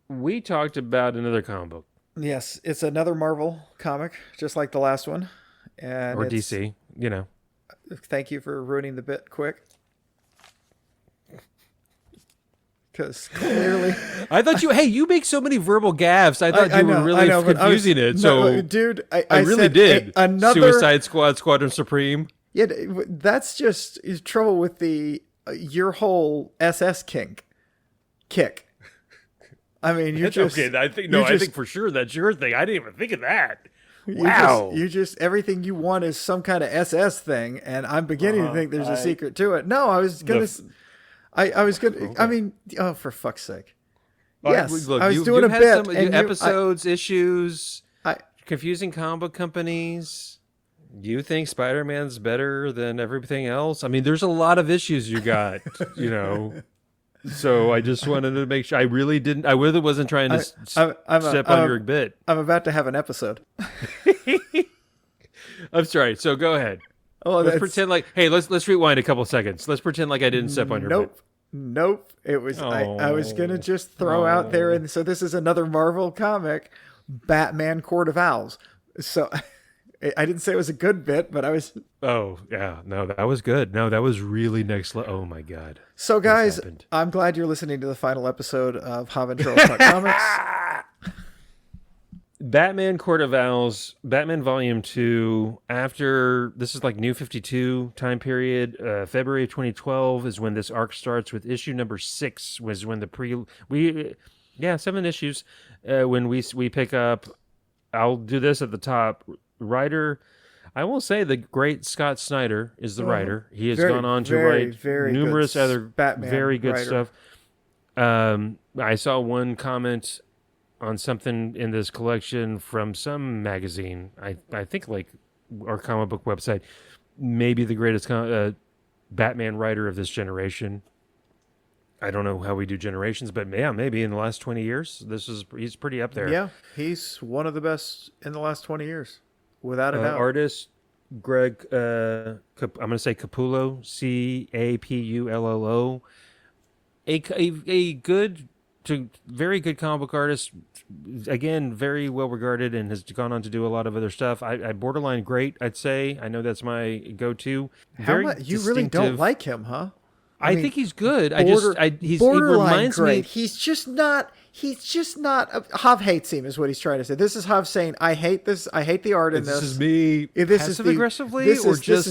we talked about another comic book. yes, it's another Marvel comic, just like the last one. And Or DC, you know. Thank you for ruining the bit quick. Because clearly... I thought you make so many verbal gaffes. I thought you were really confusing it. So, dude, I really said did. Another Suicide Squad, Squadron Supreme. Yeah, that's just trouble with the your whole SS kick. I mean, you're just okay. I think for sure that's your thing. I didn't even think of that. Wow, you just everything you want is some kind of SS thing, and I'm beginning to think there's a secret to it. No, I was gonna. Okay. I mean, oh, for fuck's sake. Yes, look, I was doing a bit. And episodes, issues, confusing comic book companies. You think Spider-Man's better than everything else? I mean, there's a lot of issues you got, you know. So I just wanted to make sure. I really wasn't trying to step on your bit. I'm about to have an episode. I'm sorry. So go ahead. Oh, let's pretend like. Hey, let's rewind a couple seconds. Let's pretend like I didn't step on your bit. Nope. It was. I was gonna just throw out there, and so this is another Marvel comic, Batman Court of Owls. So. I didn't say it was a good bit, but I was... Oh, yeah. No, that was good. No, that was really next level. Oh, my God. So, guys, I'm glad you're listening to the final episode of Hav and Charles Talk Comics. Batman Court of Owls, Batman Volume 2, after... This is like New 52 time period. February of 2012 is when this arc starts with issue number 6, was when the 7 issues. When we pick up... I'll do this at the top... Writer, I will say the great Scott Snyder is the writer. He has gone on to write numerous other Batman very good writer. stuff. I saw one comment on something in this collection from some magazine. I think like our comic book website, maybe the greatest Batman writer of this generation. I don't know how we do generations, but yeah, maybe in the last 20 years, he's pretty up there. Yeah, he's one of the best in the last 20 years. Without a doubt. Artist Greg, I'm going to say Capullo, Capullo, a good to very good comic book artist. Again, very well regarded and has gone on to do a lot of other stuff. I borderline great, I'd say. I know that's my go-to. You really don't like him, huh? I think he's good. He borderline reminds great. me. He's just not. Hav hates him, is what he's trying to say. This is Hav saying, "I hate this. I hate the art in this." This is me passive aggressively,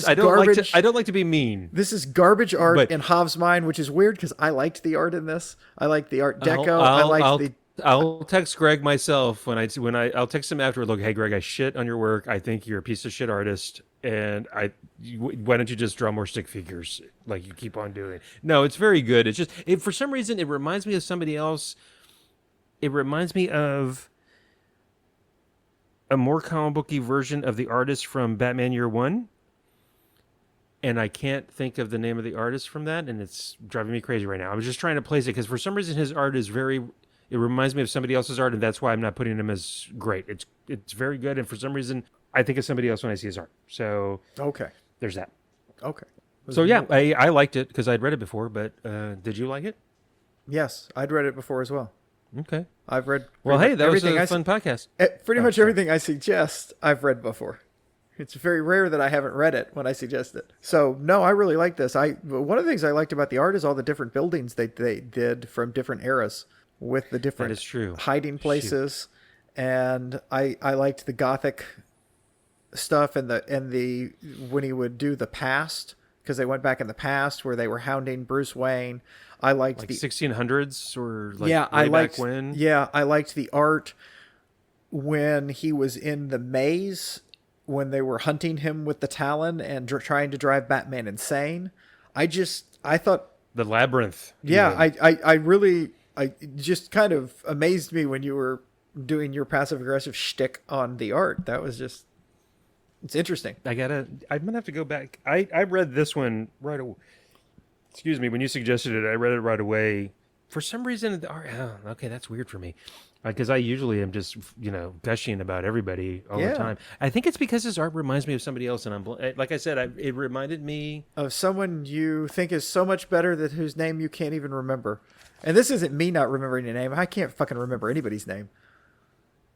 I don't like to be mean. This is garbage art in Hav's mind, which is weird because I liked the art in this. I liked the art deco. I'll text Greg myself when I'll text him afterward. Look, hey Greg, I shit on your work. I think you're a piece of shit artist, and why don't you just draw more stick figures like you keep on doing? No, it's very good. It's just for some reason it reminds me of somebody else. It reminds me of a more comic booky version of the artist from Batman Year One. And I can't think of the name of the artist from that, and it's driving me crazy right now. I was just trying to place it because for some reason his art is it reminds me of somebody else's art, and that's why I'm not putting him as great. It's very good, and for some reason I think of somebody else when I see his art. So okay, there's that. Okay. So yeah, I liked it because I'd read it before, but did you like it? Yes, I'd read it before as well. Okay. I've read. Well, hey, that was a fun podcast. Pretty much everything I suggest, I've read before. It's very rare that I haven't read it when I suggest it. So, no, I really like this. One of the things I liked about the art is all the different buildings they did from different eras with the different hiding places. Shoot. And I liked the Gothic stuff and the when he would do the past because they went back in the past where they were hounding Bruce Wayne. I liked Like the 1600s or like yeah, way I liked back when. yeah, I liked the art when he was in the maze when they were hunting him with the Talon and trying to drive Batman insane. I thought The labyrinth. yeah, even. I really it just kind of amazed me when you were doing your passive aggressive shtick on the art. That was just it's interesting. I'm gonna have to go back. I read this one right away. Excuse me, when you suggested it, I read it right away. For some reason, okay, that's weird for me. Because I usually am just, gushing about everybody all the time. I think it's because his art reminds me of somebody else, and like I said, it reminded me Of someone you think is so much better that whose name you can't even remember. And this isn't me not remembering a name. I can't fucking remember anybody's name.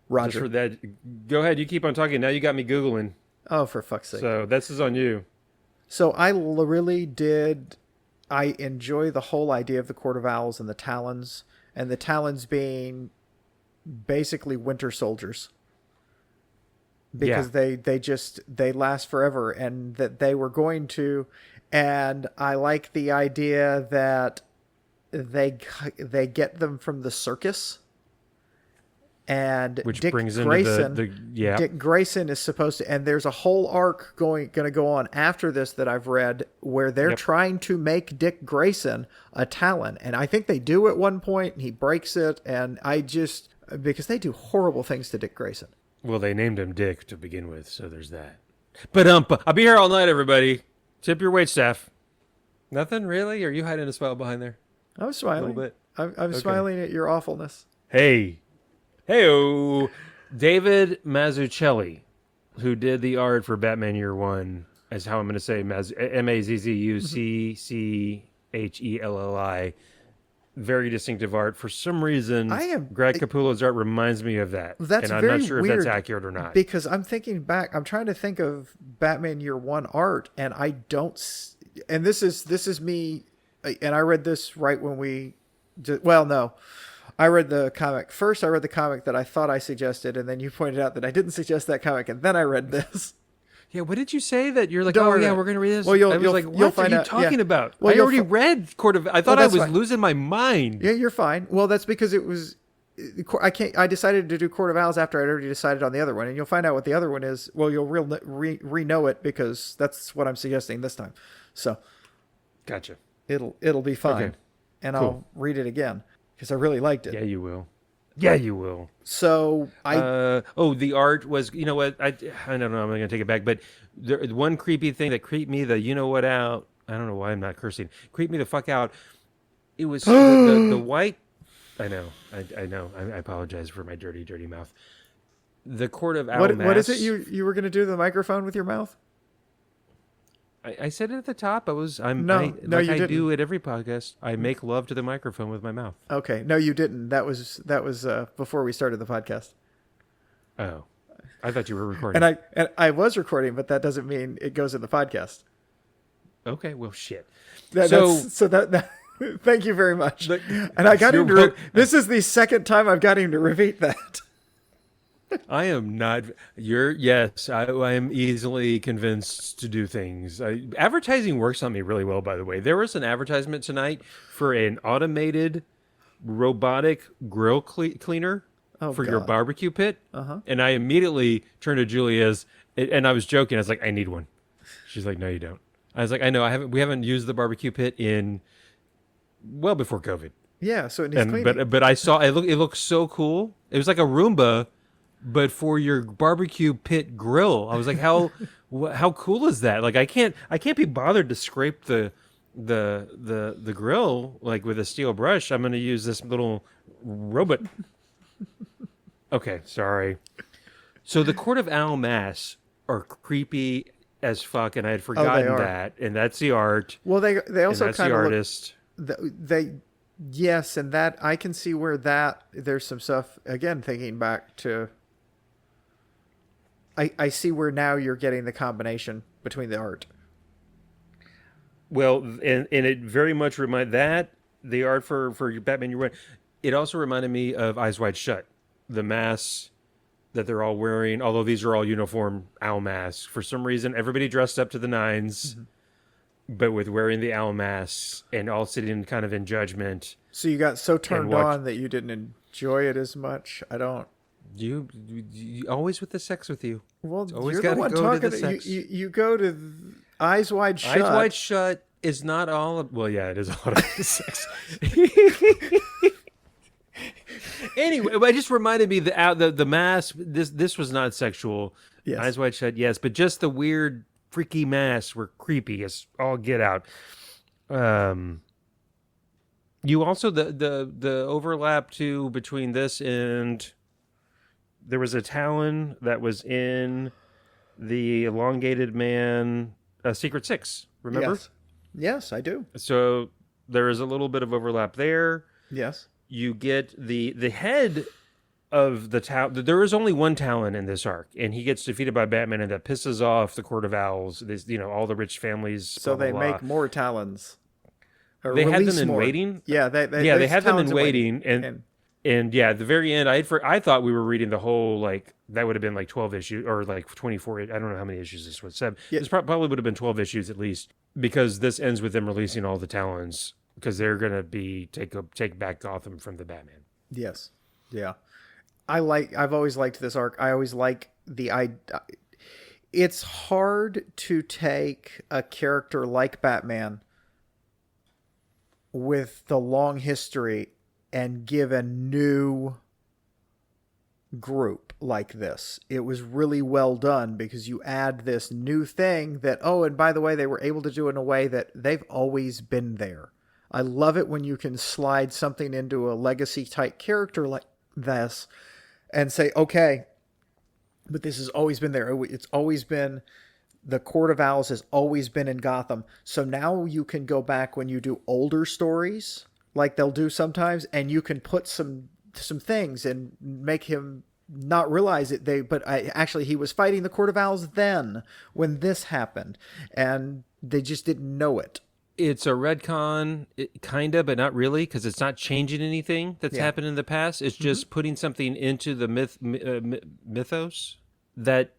Roger. just for that. Go ahead, you keep on talking. Now you got me Googling. Oh, for fuck's sake. So this is on you. So really did. I enjoy the whole idea of the Court of Owls and the Talons being basically winter soldiers because they last forever, and that they were going to. And I like the idea that they get them from the circus. And Which Dick brings Grayson, into Dick Grayson is supposed to, and there's a whole arc going to go on after this that I've read where they're trying to make Dick Grayson a Talon, and I think they do at one point, and he breaks it, and because they do horrible things to Dick Grayson. Well, they named him Dick to begin with, so there's that. But I'll be here all night, everybody. Tip your waitstaff. Nothing really? Are you hiding a smile behind there? I was smiling. A little bit. I'm smiling at your awfulness. Hey-o. David Mazzucchelli, who did the art for Batman Year One, as how I'm going to say Mazzucchelli. Very distinctive art. For some reason, Greg Capullo's art reminds me of that. That's and I'm very not sure weird if that's accurate or not. Because I'm thinking back. I'm trying to think of Batman Year One art, and I don't. And this is me. And I read this right when we. Well, no. I read the comic. First, I read the comic that I thought I suggested, and then you pointed out that I didn't suggest that comic, and then I read this. Yeah, what did you say that you're like, Don't we're worry. going to read this? Well, you'll are find you out. talking about? Well, I already read Court of... I thought I was fine. losing my mind. Yeah, you're fine. Well, that's because it was... I decided to do Court of Owls after I'd already decided on the other one, and you'll find out what the other one is. Well, you'll re-know it because that's what I'm suggesting this time. So... Gotcha. It'll be fine. Okay. And Cool. I'll read it again because I really liked it. Yeah, you will. Yeah, you will. So the art was, you know what? I don't know. I'm going to take it back. But the one creepy thing that creeped me, out. I don't know why I'm not cursing. Creeped me the fuck out. It was the white. I know. I know. I apologize for my dirty, dirty mouth. The Court of Owl what is it you were going to do to the microphone with your mouth? I said it at the top. You I didn't. do at every podcast. I make love to the microphone with my mouth. Okay, no, you didn't. That was before we started the podcast. Oh, I thought you were recording. And I was recording, but that doesn't mean it goes in the podcast. Okay, well, shit. That thank you very much. And I got him to. This is the second time I've got him to repeat that. I am not. Yes, I am easily convinced to do things. Advertising works on me really well, by the way. There was an advertisement tonight for an automated robotic grill cleaner for your barbecue pit. Uh-huh. And I immediately turned to Julia's, and I was joking. I was like, I need one. She's like, no, you don't. I was like, I know. We haven't used the barbecue pit well before COVID. Yeah, so it needs cleaning. But I saw it looked so cool. It was like a Roomba, but for your barbecue pit grill. I was like, how cool is that? Like I can't be bothered to scrape the grill like with a steel brush. I'm going to use this little robot. Okay, sorry. So the Court of Owl masks are creepy as fuck, and I had forgotten that. And that's the art. Well, they also kind of the artist. Yes, and that I can see where there's some stuff again. Thinking back to. I see where now you're getting the combination between the art. Well, and it very much the art for Batman Year One. It also reminded me of Eyes Wide Shut, the masks that they're all wearing. Although these are all uniform owl masks, for some reason everybody dressed up to the nines. but with wearing the owl masks and all sitting kind of in judgment. So you got so turned on that you didn't enjoy it as much. I don't. You always with the sex with you. Well, always you're the one go talking. to the sex. You go to Eyes Wide Shut. Eyes Wide Shut is not all. Well, yeah, it is all about the sex. Anyway, it just reminded me the mask. This was not sexual. Yes. Eyes Wide Shut, yes, but just the weird, freaky masks were creepy as all get out. You also the overlap too between this and there was a Talon that was in the Elongated Man Secret Six. Remember? Yes, I do. So there is a little bit of overlap there. Yes. You get the head of the Talon. There is only one Talon in this arc, and he gets defeated by Batman, and that pisses off the Court of Owls. This, all the rich families. So blah, they blah, make blah. more Talons. They had them in waiting. Yeah, they had them in waiting, and yeah, at the very end, I thought we were reading the whole that would have been 12 issues or 24. I don't know how many issues this was. 7. Yeah. This probably would have been 12 issues at least, because this ends with them releasing all the Talons because they're gonna be take back Gotham from the Batman. Yes. Yeah. I've always liked this arc. I always like it's hard to take a character like Batman with the long history and give a new group like this. It was really well done because you add this new thing that, and by the way, they were able to do it in a way that they've always been there. I love it when you can slide something into a legacy type character like this and say, okay, but this has always been there. It's always been, the Court of Owls has always been in Gotham. So now you can go back when you do older stories, like they'll do sometimes, and you can put some things and make him not realize it. Actually he was fighting the Court of Owls then when this happened, and they just didn't know it. It's a retcon, kind of, but not really, because it's not changing anything that's happened in the past. It's just putting something into the mythos that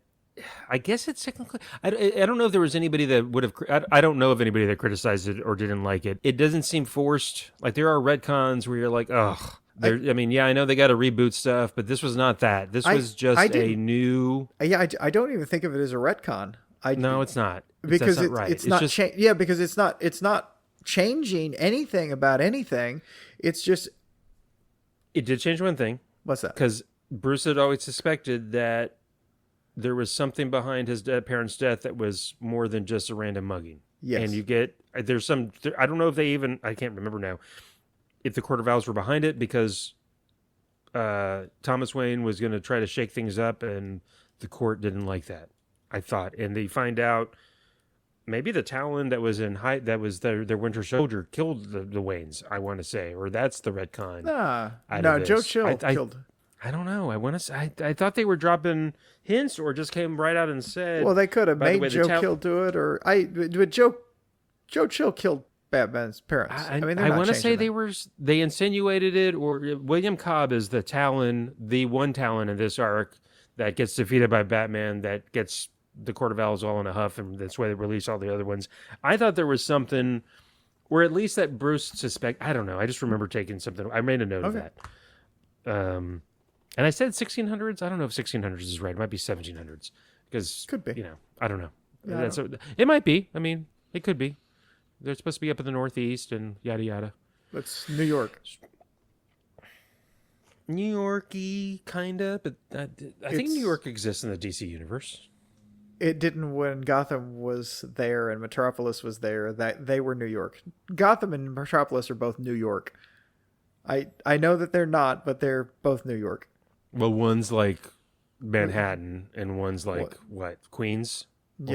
I guess it's technically. I don't know if there was anybody that would have. I don't know of anybody that criticized it or didn't like it. It doesn't seem forced. Like there are retcons where you're like, ugh. I know they got to reboot stuff, but this was not that. This was just a new. Yeah, I don't even think of it as a retcon. No, it's not. Because that's not right. It's not just because it's not changing anything about anything. It's just it did change one thing. What's that? Because Bruce had always suspected that there was something behind his parents' death that was more than just a random mugging. Yes. And you get there's some. I don't know if they even. I can't remember now. If the Court of Owls were behind it because Thomas Wayne was going to try to shake things up, and the court didn't like that. I thought, and they find out maybe the Talon that was that was their Winter Soldier killed the Waynes. I want to say, or that's the retcon. No, Joe Chill killed. I don't know. I want to say. I thought they were dropping hints, or just came right out and said. Well, they could have made Joe Chill do it, but Joe Chill killed Batman's parents. I want to say they insinuated it, or William Cobb is the Talon, the one Talon in this arc that gets defeated by Batman, that gets the Court of Owls all in a huff, and that's why they release all the other ones. I thought there was something, or at least that Bruce suspect. I don't know. I just remember taking something. I made a note of that. And I said 1600s. I don't know if 1600s is right. It might be 1700s because could be. I don't know. Yeah, it might be. I mean, it could be. They're supposed to be up in the Northeast and yada yada. It's New York. New York-y, kind of, but I think New York exists in the DC universe. It didn't when Gotham was there and Metropolis was there. That they were New York. Gotham and Metropolis are both New York. I know that they're not, but they're both New York. Well, one's like Manhattan and one's like what Queens? I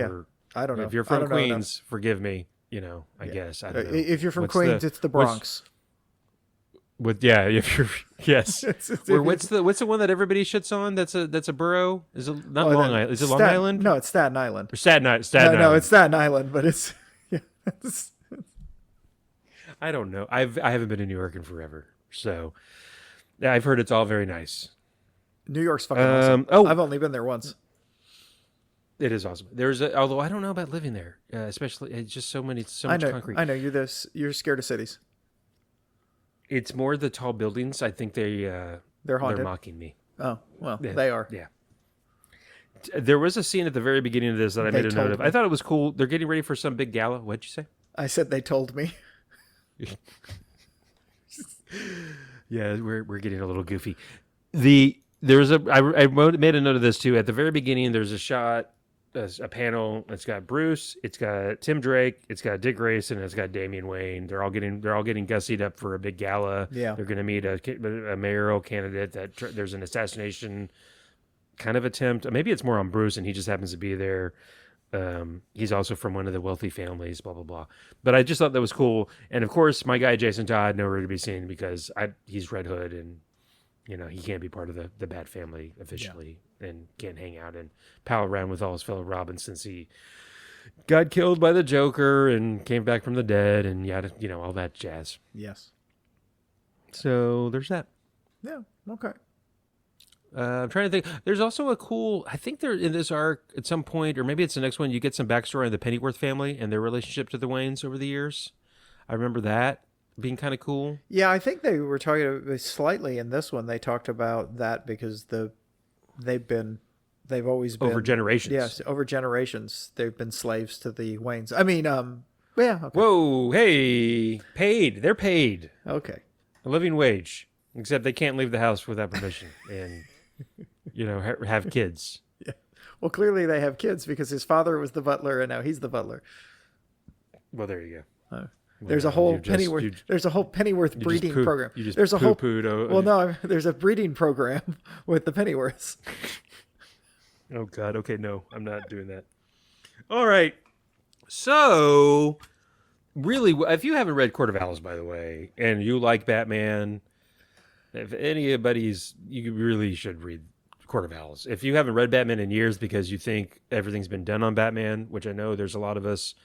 don't know. If you're from Queens, forgive me. I guess I don't know. If you're from Queens, it's the Bronx. If you're yes. Or what's the one that everybody shits on? That's a borough. Is it not Long Island? Is it Long Island? No, it's Staten Island. Or Staten Island. No, it's Staten Island, but it's I don't know. I haven't been in New York in forever, so I've heard it's all very nice. New York's fucking awesome. I've only been there once. It is awesome. Although I don't know about living there, especially it's just so much concrete. I know you're scared of cities. It's more the tall buildings. I think They're they're haunted. mocking me. Oh, well, Yeah, they are. Yeah. There was a scene at the very beginning of this that I They made a note told of. me. I thought it was cool. They're getting ready for some big gala. What'd you say? I said they told me. Yeah, we're getting a little goofy. Made a note of this too. At the very beginning, there's a shot, a panel. It's got Bruce, it's got Tim Drake, it's got Dick Grayson, and it's got Damian Wayne. They're all getting gussied up for a big gala. Yeah. They're going to meet a mayoral candidate. There's an assassination kind of attempt. Maybe it's more on Bruce, and he just happens to be there. He's also from one of the wealthy families, blah, blah, blah. But I just thought that was cool. And of course, my guy, Jason Todd, nowhere to be seen because he's Red Hood and, he can't be part of the Bat family officially and can't hang out and pal around with all his fellow Robins since he got killed by the Joker and came back from the dead and yada, all that jazz. Yes. So there's that. Yeah. Okay. I'm trying to think. There's also I think there in this arc at some point, or maybe it's the next one, you get some backstory on the Pennyworth family and their relationship to the Waynes over the years. I remember that being kind of cool. Yeah, I think they were talking about slightly in this one. They talked about that because they've always been Over generations. Yes, over generations they've been slaves to the Waynes. I mean, yeah. Okay. Whoa, hey, paid. They're paid Okay. a living wage, except they can't leave the house without permission and have kids. Yeah. Well, clearly they have kids because his father was the butler and now he's the butler. Well, there you go. There's a whole Pennyworth. There's a whole Pennyworth breeding program. You just there's a whole. poo-pooed. Well, no, there's a breeding program with the Pennyworths. Oh God. Okay, no, I'm not doing that. All right. So, really, if you haven't read Court of Owls, by the way, and you like Batman, if anybody's, you really should read Court of Owls. If you haven't read Batman in years because you think everything's been done on Batman, which I know there's a lot of us,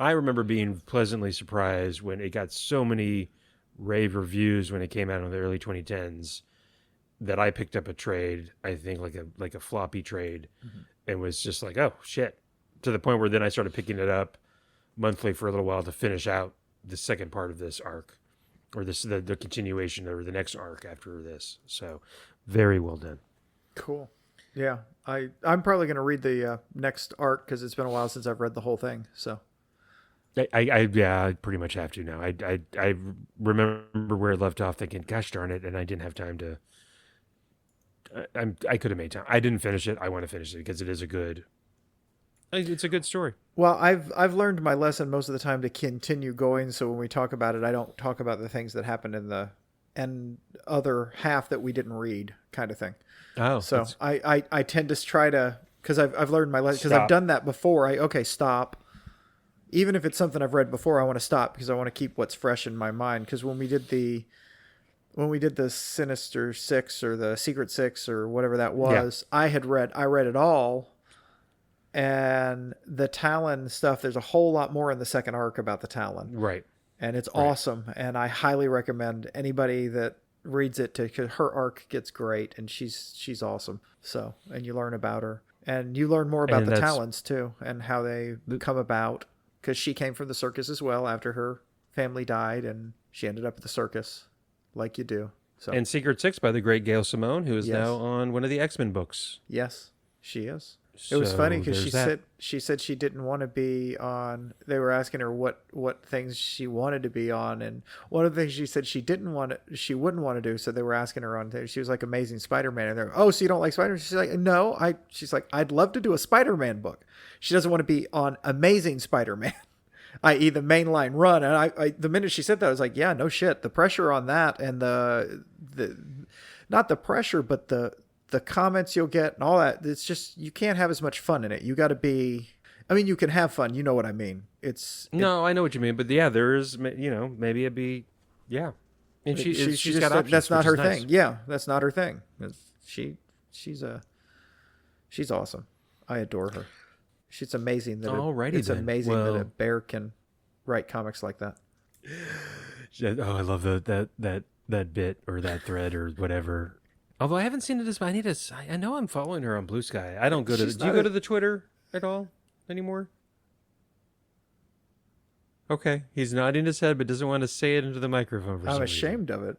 I remember being pleasantly surprised when it got so many rave reviews when it came out in the early 2010s that I picked up a trade, I think like a floppy trade, and was just like, oh shit, to the point where then I started picking it up monthly for a little while to finish out the second part of this arc, or the continuation or the next arc after this. So very well done. Cool. Yeah, I'm probably going to read the next arc because it's been a while since I've read the whole thing. So I pretty much have to now. I remember where it left off, thinking, gosh darn it, and I didn't have time to. I could have made time. I didn't finish it. I want to finish it because it's a good story. Well, I've learned my lesson most of the time to continue going. So when we talk about it, I don't talk about the things that happened in the other half that we didn't read, kind of thing. Oh, so I tend to try to, because I've learned my lesson, because I've done that before. Stop. Even if it's something I've read before, I want to stop because I want to keep what's fresh in my mind. Because when we did the Sinister Six or the Secret Six or whatever that was, I read it all. And the Talon stuff, there's a whole lot more in the second arc about the Talon. Right. And it's awesome. And I highly recommend anybody that reads it because her arc gets great and she's awesome. So, and you learn about her and you learn more about the Talons too and how they come about, because she came from the circus as well after her family died and she ended up at the circus like you do. So, and Secret Six by the great Gail Simone, who is now on one of the X-Men books. Yes, she is. It was funny because she said she didn't want to be on. They were asking her what things she wanted to be on, and one of the things she said she wouldn't want to do. So they were asking her on. She was like Amazing Spider-Man, and they're, oh, so you don't like Spider-Man? She's like, no, She's like, I'd love to do a Spider-Man book. She doesn't want to be on Amazing Spider-Man, i.e. the mainline run. And I the minute she said that, I was like, yeah, no shit. The pressure on that, and the not the pressure, but the comments you'll get and all that, it's just, you can't have as much fun in it. You got to be, I mean, you can have fun. You know what I mean? No, I know what you mean. But yeah, there is, maybe it'd be, yeah. And she's got options, that's not her thing. Nice. Yeah, that's not her thing. She's awesome. I adore her. She's amazing that that a bear can write comics like that. Oh, I love that bit or that thread or whatever. Although I haven't seen it I know I'm following her on Blue Sky. I don't go to. Do you go to the Twitter? at all anymore? Okay, he's nodding his head, but doesn't want to say it into the microphone. I'm ashamed of it.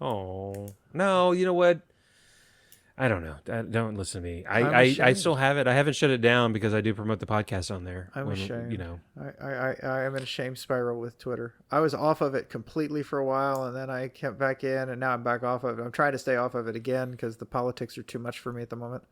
Oh no! You know what? I don't know. Don't listen to me. I'm I ashamed. still have it. I haven't shut it down because I do promote the podcast on there. I'm ashamed. You know. I am in a shame spiral with Twitter. I was off of it completely for a while, and then I kept back in, and now I'm back off of it. I'm trying to stay off of it again because the politics are too much for me at the moment.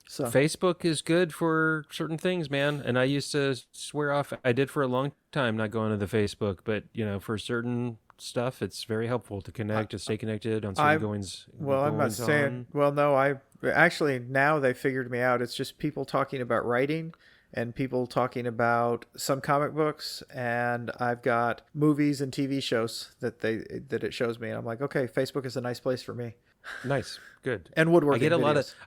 So Facebook is good for certain things, man. And I used to swear off. I did for a long time not going to the Facebook, but for certain stuff, it's very helpful to connect, to stay connected on certain goings. Well, I'm not saying. Well, no, I actually now they figured me out. It's just people talking about writing and people talking about some comic books, and I've got movies and TV shows that it shows me, and I'm like, okay, Facebook is a nice place for me. Nice, good. And woodworking.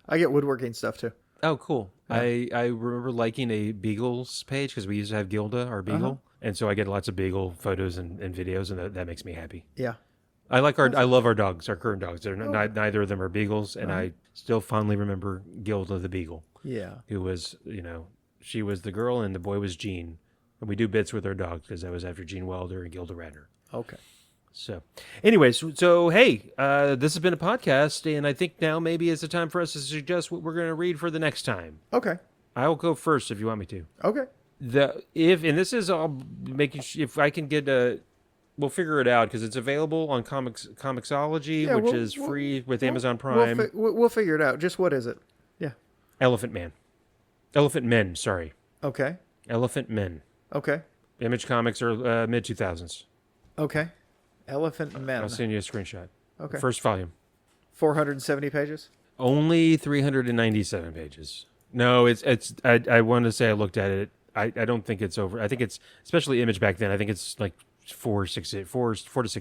I get woodworking stuff too. Oh, cool. Yeah. I remember liking a Beagles page because we used to have Gilda, our Beagle. And so I get lots of Beagle photos and videos, and that makes me happy. Yeah. I love our dogs, our current dogs. They're neither of them are Beagles, and I still fondly remember Gilda the Beagle. Yeah. Who was, she was the girl and the boy was Gene. And we do bits with our dogs because that was after Gene Wilder and Gilda Radner. Okay. So, anyways, hey, this has been a podcast, and I think now maybe it's the time for us to suggest what we're going to read for the next time. Okay. I'll go first if you want me to. Okay. And this is all making if I can get we'll figure it out because it's available on Comixology, which is free with Amazon Prime. We'll figure it out. Just what is it? Yeah. Elephant Men, sorry. Okay. Elephant Men. Okay. Image Comics are mid 2000s. Okay. Elephant Men. I'll send you a screenshot. Okay. First volume. 470 pages. Only 397 pages. No, it's. I want to say I looked at it. I don't think it's over. I think it's, especially Image back then, I think it's like 4 to 6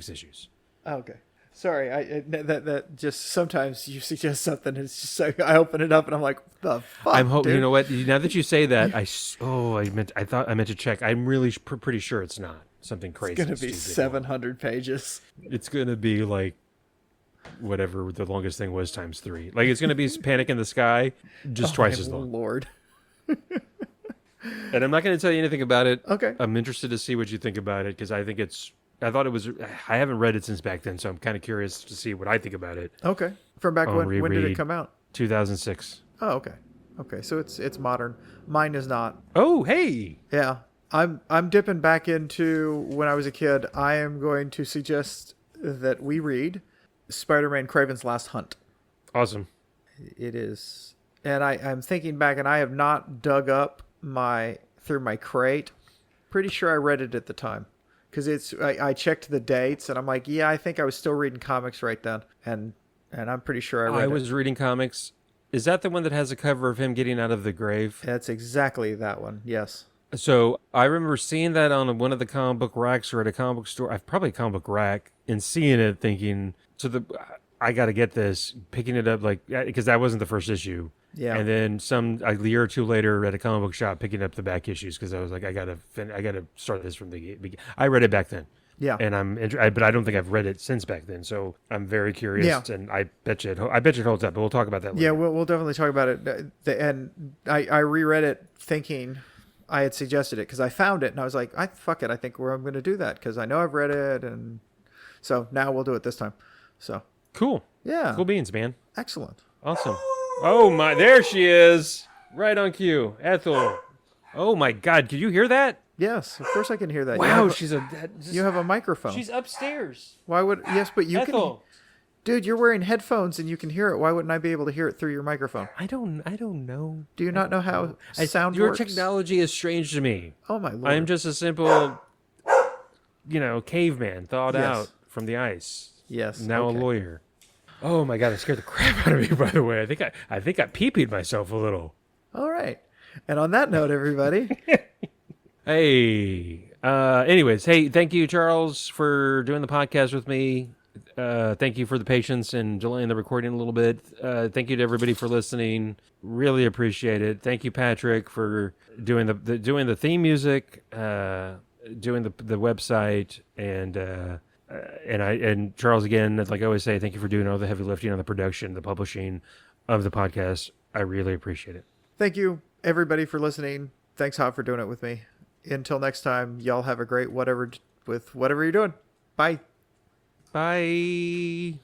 issues. Oh, okay. Sorry, that just sometimes you suggest something and it's just like I open it up and I'm like, the fuck. I'm hoping. You know what? Now that you say that, I meant to check. I'm really pretty sure it's not something crazy. It's going to be 700 pages. It's going to be like whatever the longest thing was times 3. Like it's going to be Panic in the Sky, just twice as long. Lord. And I'm not going to tell you anything about it. Okay. I'm interested to see what you think about it because I haven't read it since back then, so I'm kind of curious to see what I think about it. Okay. From back when did it come out? 2006. Oh, okay. Okay, so it's modern. Mine is not. Oh, hey. Yeah. I'm dipping back into when I was a kid. I am going to suggest that we read Spider-Man Kraven's Last Hunt. Awesome. It is. And I'm thinking back, and I have not dug up through my crate. Pretty sure I read it at the time because I checked the dates and I'm like, yeah, I think I was still reading comics right then, and I'm pretty sure I was reading comics. Is that the one that has a cover of him getting out of the grave? That's exactly that one. Yes. So I remember seeing that on one of the comic book racks or at a comic book store. Probably a comic book rack, and seeing it, thinking, I got to get this. Picking it up because that wasn't the first issue. Yeah. And then a year or two later at a comic book shop picking up the back issues because I was like, I gotta start this from the beginning. I read it back then. Yeah. And but I don't think I've read it since back then. So I'm very curious. Yeah. And I bet you it holds up. But we'll talk about that later. Yeah, we'll definitely talk about it. And I reread it thinking I had suggested it because I found it and I was like, fuck it. I think I'm going to do that because I know I've read it, and so now we'll do it this time. So cool. Yeah. Cool beans, man. Excellent. Awesome. Oh my! There she is, right on cue, Ethel. Oh my God! Can you hear that? Yes, of course I can hear that. Wow, you have a microphone. She's upstairs. Why would? Yes, but you Ethel. can. Dude, you're wearing headphones and you can hear it. Why wouldn't I be able to hear it through your microphone? I don't know. Do you not know how sound your works? Your technology is strange to me. Oh my Lord! I'm just a simple, caveman thawed out from the ice. Yes. Now a lawyer. Oh my God! That scared the crap out of me. By the way, I think I pee-peed myself a little. All right. And on that note, everybody. Hey. Anyways, hey, thank you, Charles, for doing the podcast with me. Thank you for the patience and delaying the recording a little bit. Thank you to everybody for listening. Really appreciate it. Thank you, Patrick, for doing the theme music, doing the website, and Charles, again, like I always say, thank you for doing all the heavy lifting on the production, the publishing of the podcast. I really appreciate it. Thank you. everybody for listening. Thanks, Hot, for doing it with me. Until next time, y'all have a great whatever with whatever you're doing. Bye. Bye.